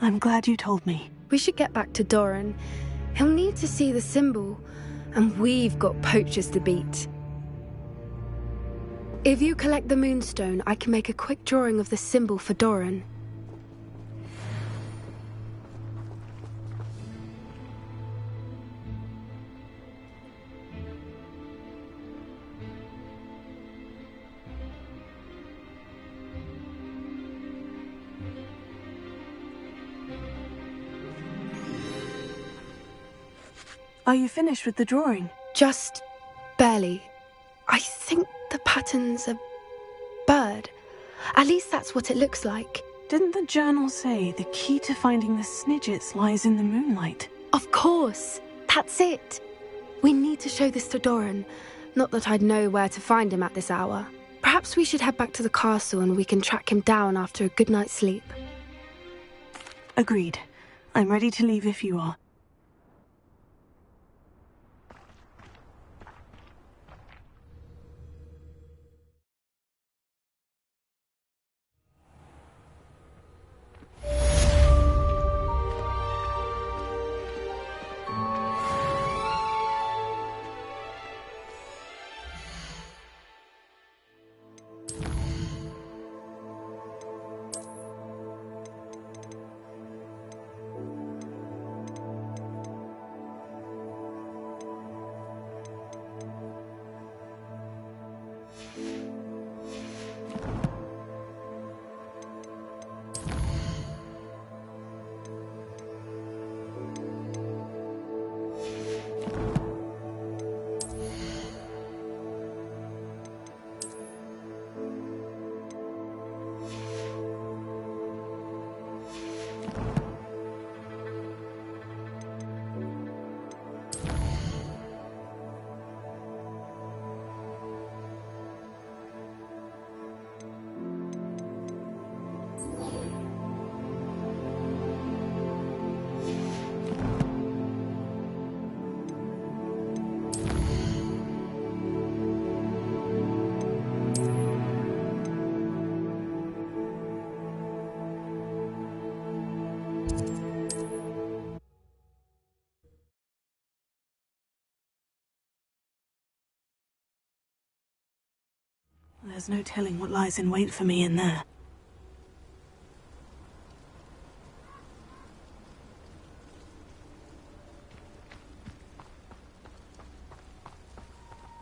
I'm glad you told me. We should get back to Doran. He'll need to see the symbol, and we've got poachers to beat. If you collect the Moonstone, I can make a quick drawing of the symbol for Doran. Are you finished with the drawing? Just barely. I think the pattern's a bird. At least that's what it looks like. Didn't the journal say the key to finding the Snidgets lies in the moonlight? Of course. That's it. We need to show this to Doran. Not that I'd know where to find him at this hour. Perhaps we should head back to the castle and we can track him down after a good night's sleep. Agreed. I'm ready to leave if you are. There's no telling what lies in wait for me in there.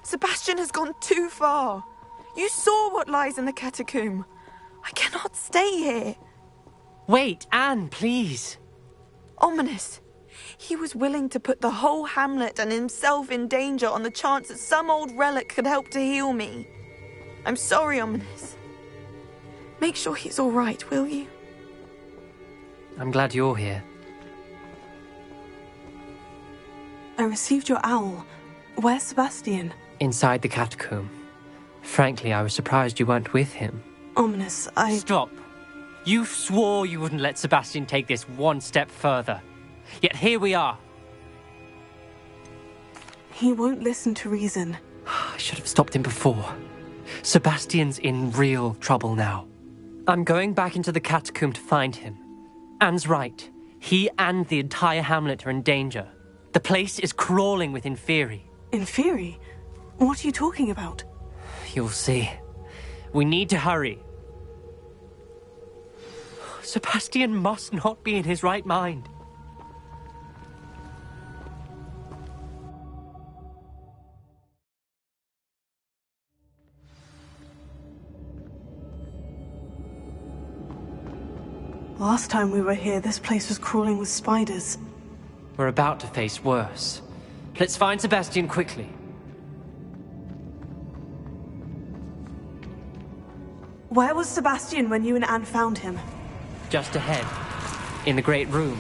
Sebastian has gone too far. You saw what lies in the catacomb. I cannot stay here. Wait, Anne, please. Ominous. He was willing to put the whole hamlet and himself in danger on the chance that some old relic could help to heal me. I'm sorry, Ominous. Make sure he's all right, will you? I'm glad you're here. I received your owl. Where's Sebastian? Inside the catacomb. Frankly, I was surprised you weren't with him. Ominous, Stop. You swore you wouldn't let Sebastian take this one step further. Yet here we are. He won't listen to reason. I should have stopped him before. Sebastian's in real trouble now. I'm going back into the catacomb to find him. Anne's right. He and the entire hamlet are in danger. The place is crawling with Inferi. Inferi? What are you talking about? You'll see. We need to hurry. Sebastian must not be in his right mind. Last time we were here, this place was crawling with spiders. We're about to face worse. Let's find Sebastian quickly. Where was Sebastian when you and Anne found him? Just ahead, in the great room.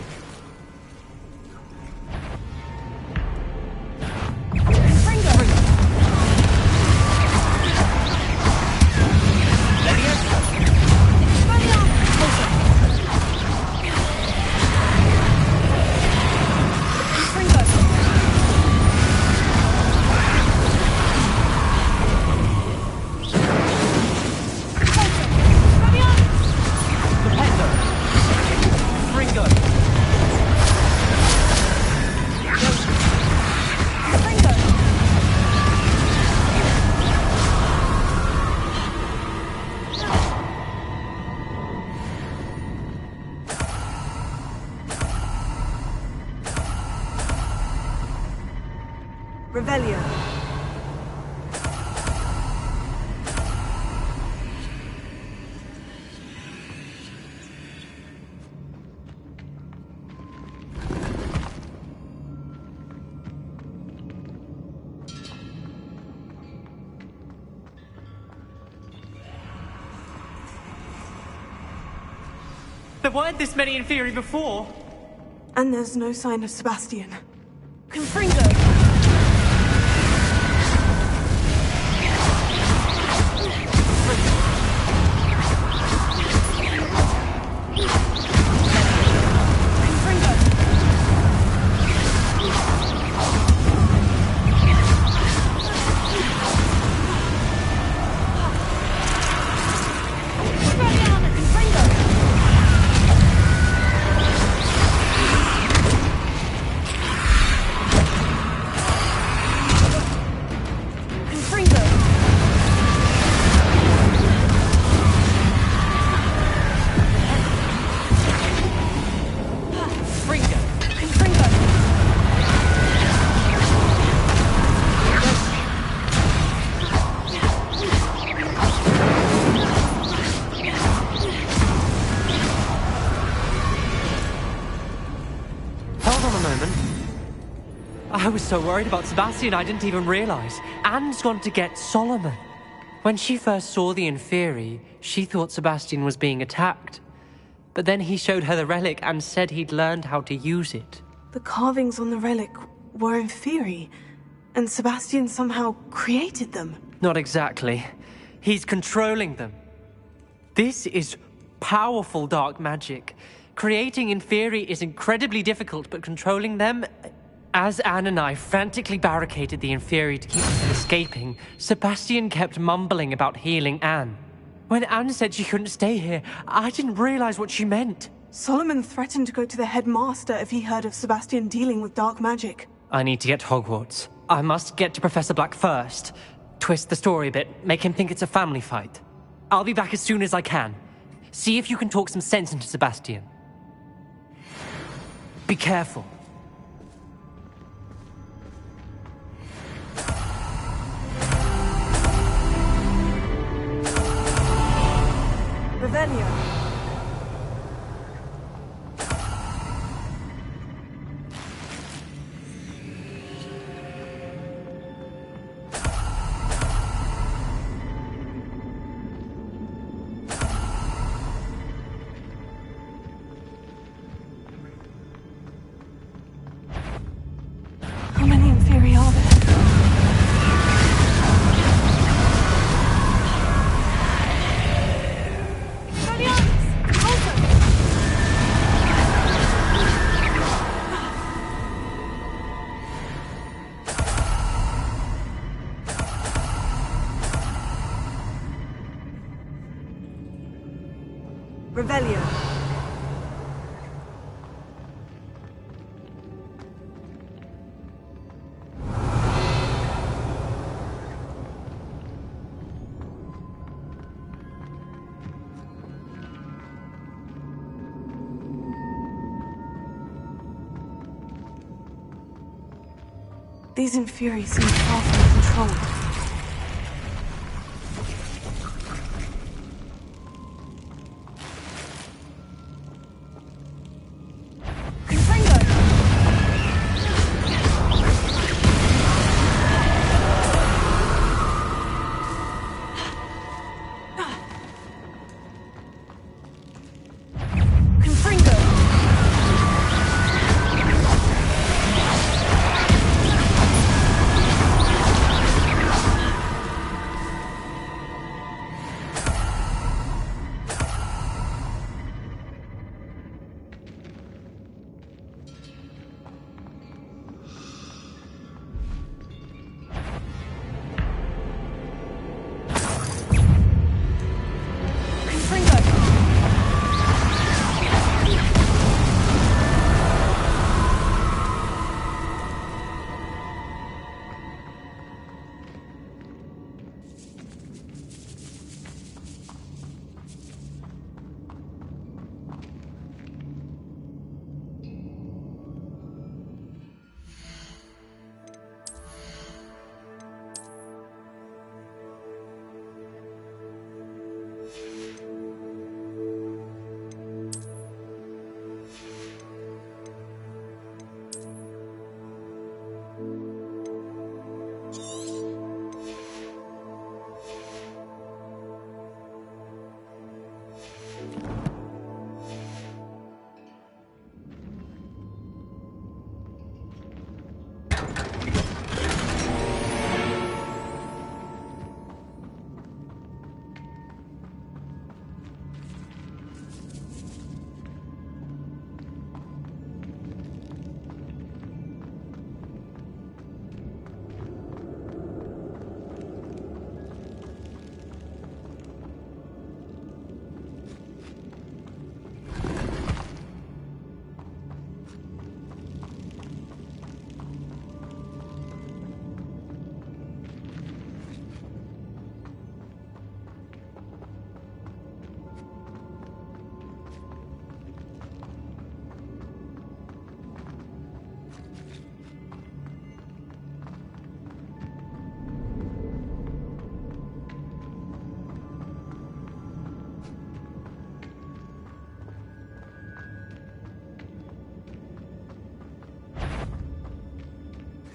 Revelio. There weren't this many in theory before. And there's no sign of Sebastian. Confringo. I was so worried about Sebastian I didn't even realize. Anne's gone to get Solomon. When she first saw the Inferi, she thought Sebastian was being attacked. But then he showed her the relic and said he'd learned how to use it. The carvings on the relic were Inferi, and Sebastian somehow created them. Not exactly. He's controlling them. This is powerful dark magic. Creating Inferi is incredibly difficult, but controlling them... As Anne and I frantically barricaded the Inferi to keep them from escaping, Sebastian kept mumbling about healing Anne. When Anne said she couldn't stay here, I didn't realize what she meant. Solomon threatened to go to the headmaster if he heard of Sebastian dealing with dark magic. I need to get to Hogwarts. I must get to Professor Black first. Twist the story a bit, make him think it's a family fight. I'll be back as soon as I can. See if you can talk some sense into Sebastian. Be careful. Revelio. How many Inferi are there? Revelio. These Inferi seem powerfully controlled.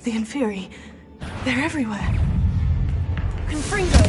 The Inferi. They're everywhere. Confringo!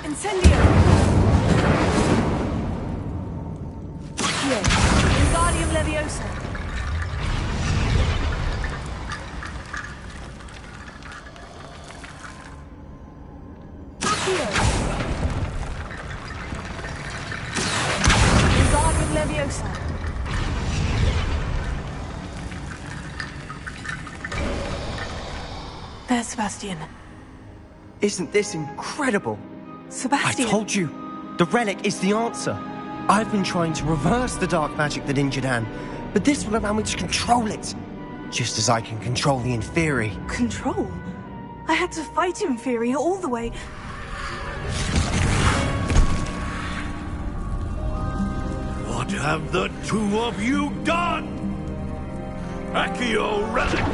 Incendio! Accio! Wingardium Leviosa! Accio! Wingardium Leviosa! There's Sebastian. Isn't this incredible? Sebastian! I told you. The relic is the answer. I've been trying to reverse the dark magic that injured Anne, but this will allow me to control it. Just as I can control the Inferi. Control? I had to fight Inferi all the way. What have the two of you done? Accio relic!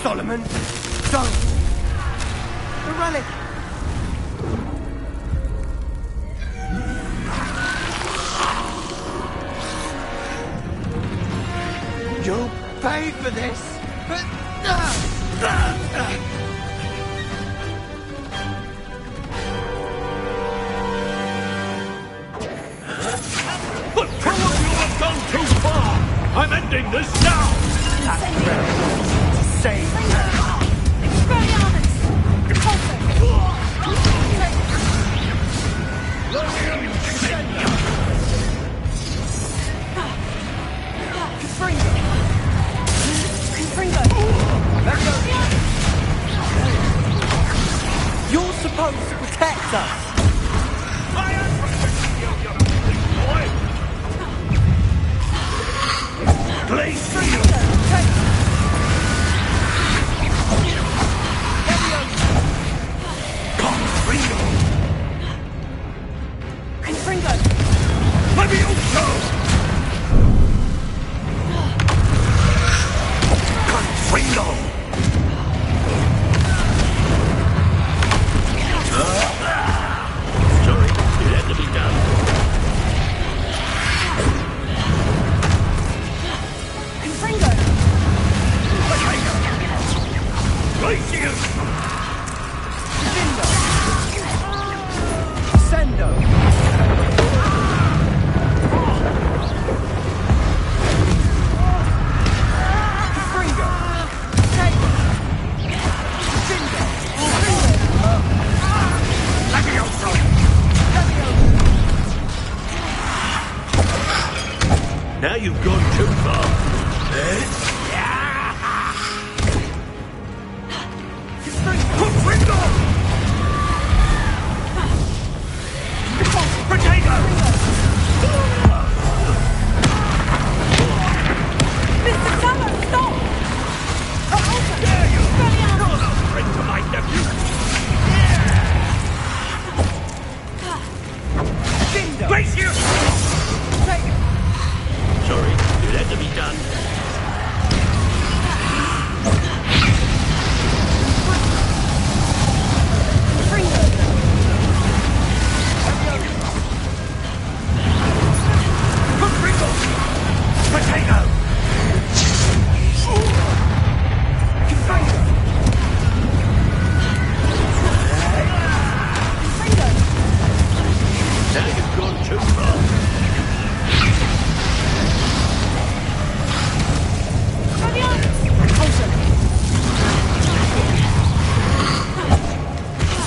Solomon, don't! The relic! You'll pay for this! But two of you have gone too far! I'm ending this now! Save You're supposed to protect us! I am protecting you, you big boy! Glacial! Confringo! Confringo! Levioso! Confringo! Sorry, it had to be done. Confringo! Glacial! Sendo! Now you've gone too far. Confringo! Potato! Mr. Summer, stop! How dare you! You're no friend to my nephew! Glacier! Sorry, it had to be done. Confringo! Potato! Now you've gone too far.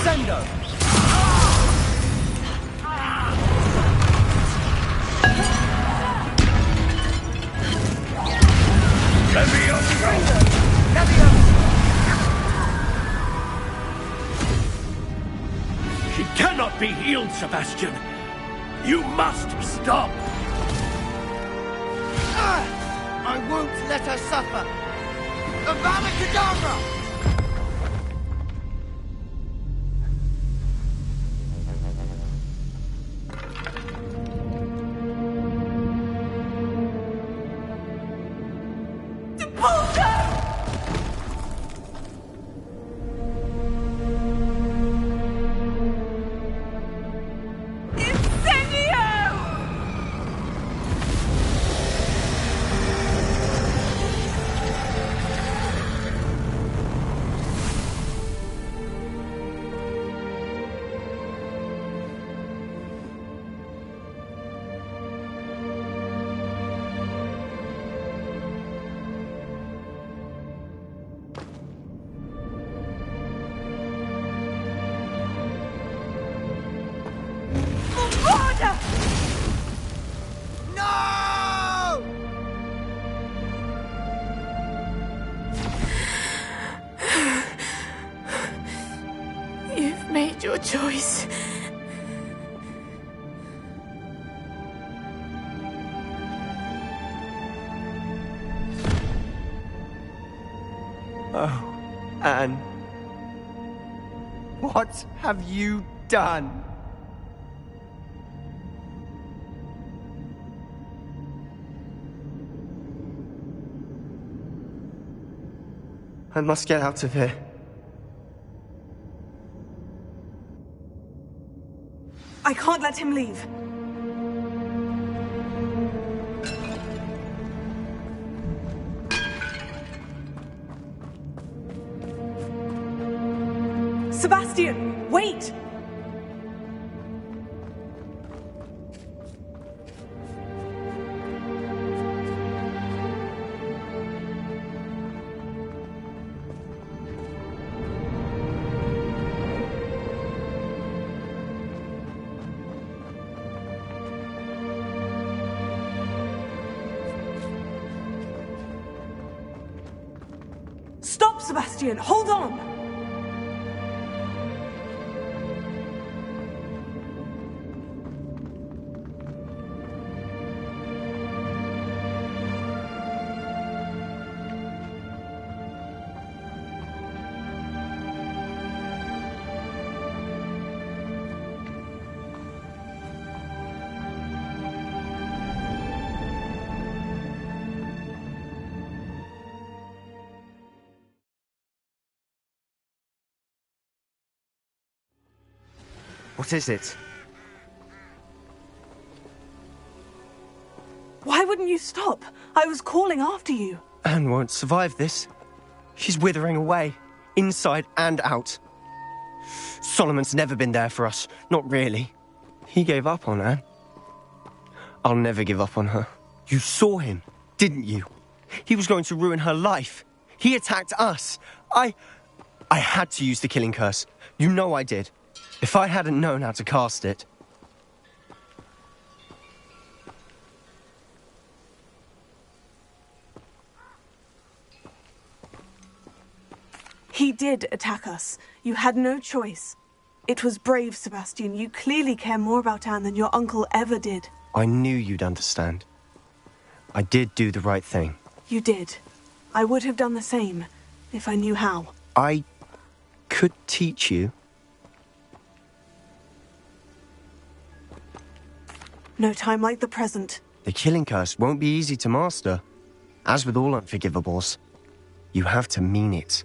Sendo! She cannot be healed, Sebastian. You must stop. I won't let her suffer! Avada Kedavra! choice. Oh, Anne. What have you done? I must get out of here. I can't let him leave. Sebastian, wait! Stop, Sebastian! Hold on! What is it? Why wouldn't you stop? I was calling after you. Anne won't survive this. She's withering away, inside and out. Solomon's never been there for us, not really. He gave up on Anne. I'll never give up on her. You saw him, didn't you? He was going to ruin her life. He attacked us. I had to use the killing curse. You know I did. If I hadn't known how to cast it... He did attack us. You had no choice. It was brave, Sebastian. You clearly care more about Anne than your uncle ever did. I knew you'd understand. I did do the right thing. You did. I would have done the same, if I knew how. I could teach you. No time like the present. The killing curse won't be easy to master. As with all unforgivables, you have to mean it.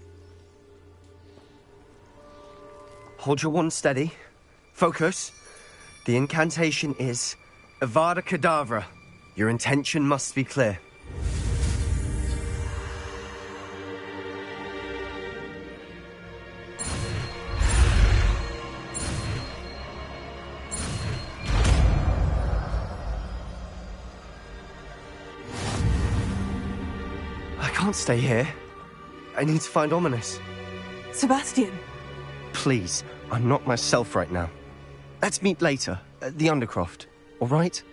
Hold your wand steady. Focus. The incantation is Avada Kedavra. Your intention must be clear. I can't stay here. I need to find Ominous. Sebastian. Please, I'm not myself right now. Let's meet later, at the Undercroft, all right?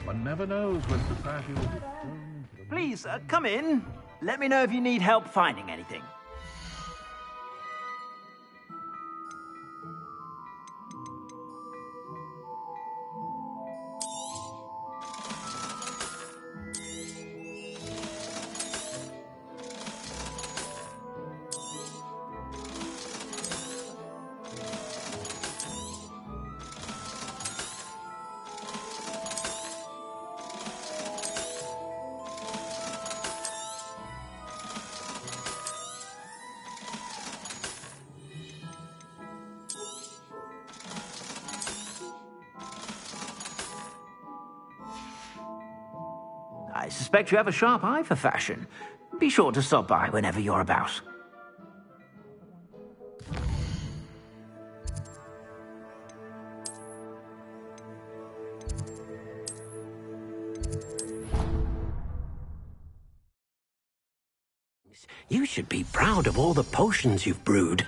One never knows when society will be... Please, come in. Let me know if you need help finding anything. I suspect you have a sharp eye for fashion. Be sure to stop by whenever you're about. You should be proud of all the potions you've brewed.